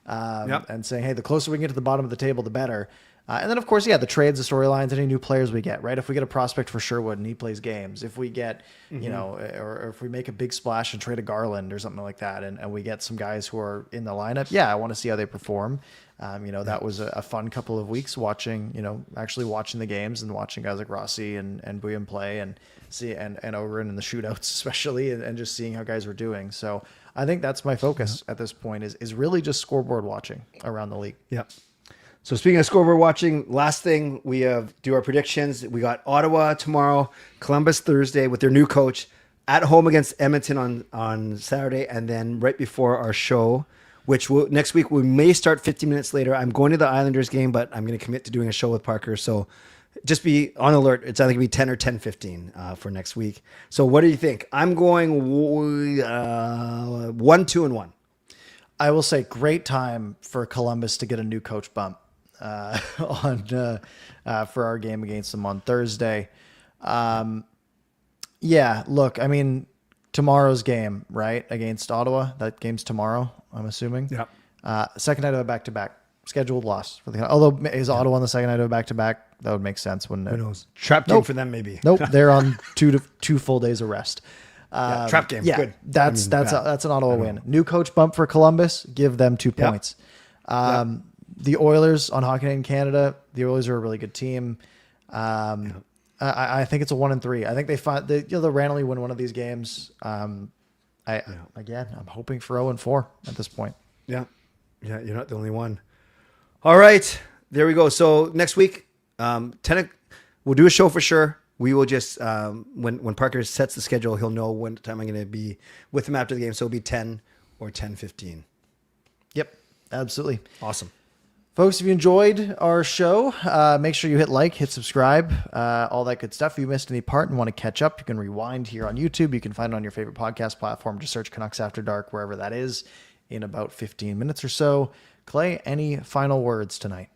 And saying, hey, the closer we can get to the bottom of the table, the better. And then, of course, the trades, the storylines, any new players we get, right? If we get a prospect for Sherwood and he plays games, if we get, or if we make a big splash and trade a Garland or something like that, and we get some guys who are in the lineup, I want to see how they perform. That was a fun couple of weeks actually watching the games and watching guys like Rossi and Bouillon play and Ogren in the shootouts, especially, and just seeing how guys were doing. So I think that's my focus at this point is really just scoreboard watching around the league. Yeah. So speaking of scoreboard watching, last thing we do our predictions. We got Ottawa tomorrow, Columbus Thursday with their new coach, at home against Edmonton on Saturday, and then right before our show, which next week we may start 15 minutes later. I'm going to the Islanders game, but I'm going to commit to doing a show with Parker. So just be on alert. It's either going to be 10 or 10:15 for next week. So what do you think? I'm going 1-2-1. I will say great time for Columbus to get a new coach bump for our game against them on Thursday. Look, I mean, tomorrow's game, right, against Ottawa. That game's tomorrow, I'm assuming. Yeah. Second night of a back-to-back. Scheduled loss for the. Although is Ottawa on the second night of a back-to-back? That would make sense, wouldn't it? Who knows? Trap game for them, maybe. Nope, they're on two full days of rest. Trap game. Yeah, good. That's an Ottawa win. New coach bump for Columbus. Give them 2 points. The Oilers on Hockey Night in Canada. The Oilers are a really good team. I think it's a 1-3. I think they find they'll randomly win one of these games. Again, I'm hoping for 0-4 at this point. Yeah, you're not the only one. All right, there we go. So next week, we'll do a show for sure. we will just when Parker sets the schedule, he'll know when time I'm going to be with him after the game. So it'll be 10 or 10:15. Yep, absolutely. Awesome. Folks, if you enjoyed our show, make sure you hit like, hit subscribe, all that good stuff. If you missed any part and want to catch up, you can rewind here on YouTube. You can find it on your favorite podcast platform. Just search Canucks After Dark, wherever that is, in about 15 minutes or so. Clay, any final words tonight?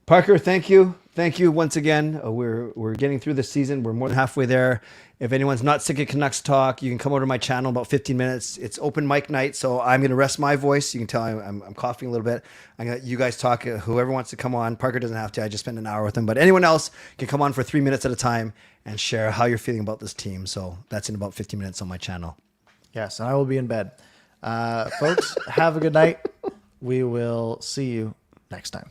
Parker, thank you. Thank you once again. We're getting through the season. We're more than halfway there. If anyone's not sick of Canucks talk, you can come over to my channel about 15 minutes. It's open mic night, so I'm going to rest my voice. You can tell I'm coughing a little bit. I'm going to let you guys talk. Whoever wants to come on. Parker doesn't have to. I just spent an hour with him. But anyone else can come on for 3 minutes at a time and share how you're feeling about this team. So that's in about 15 minutes on my channel. Yes, and I will be in bed. Folks, have a good night. We will see you next time.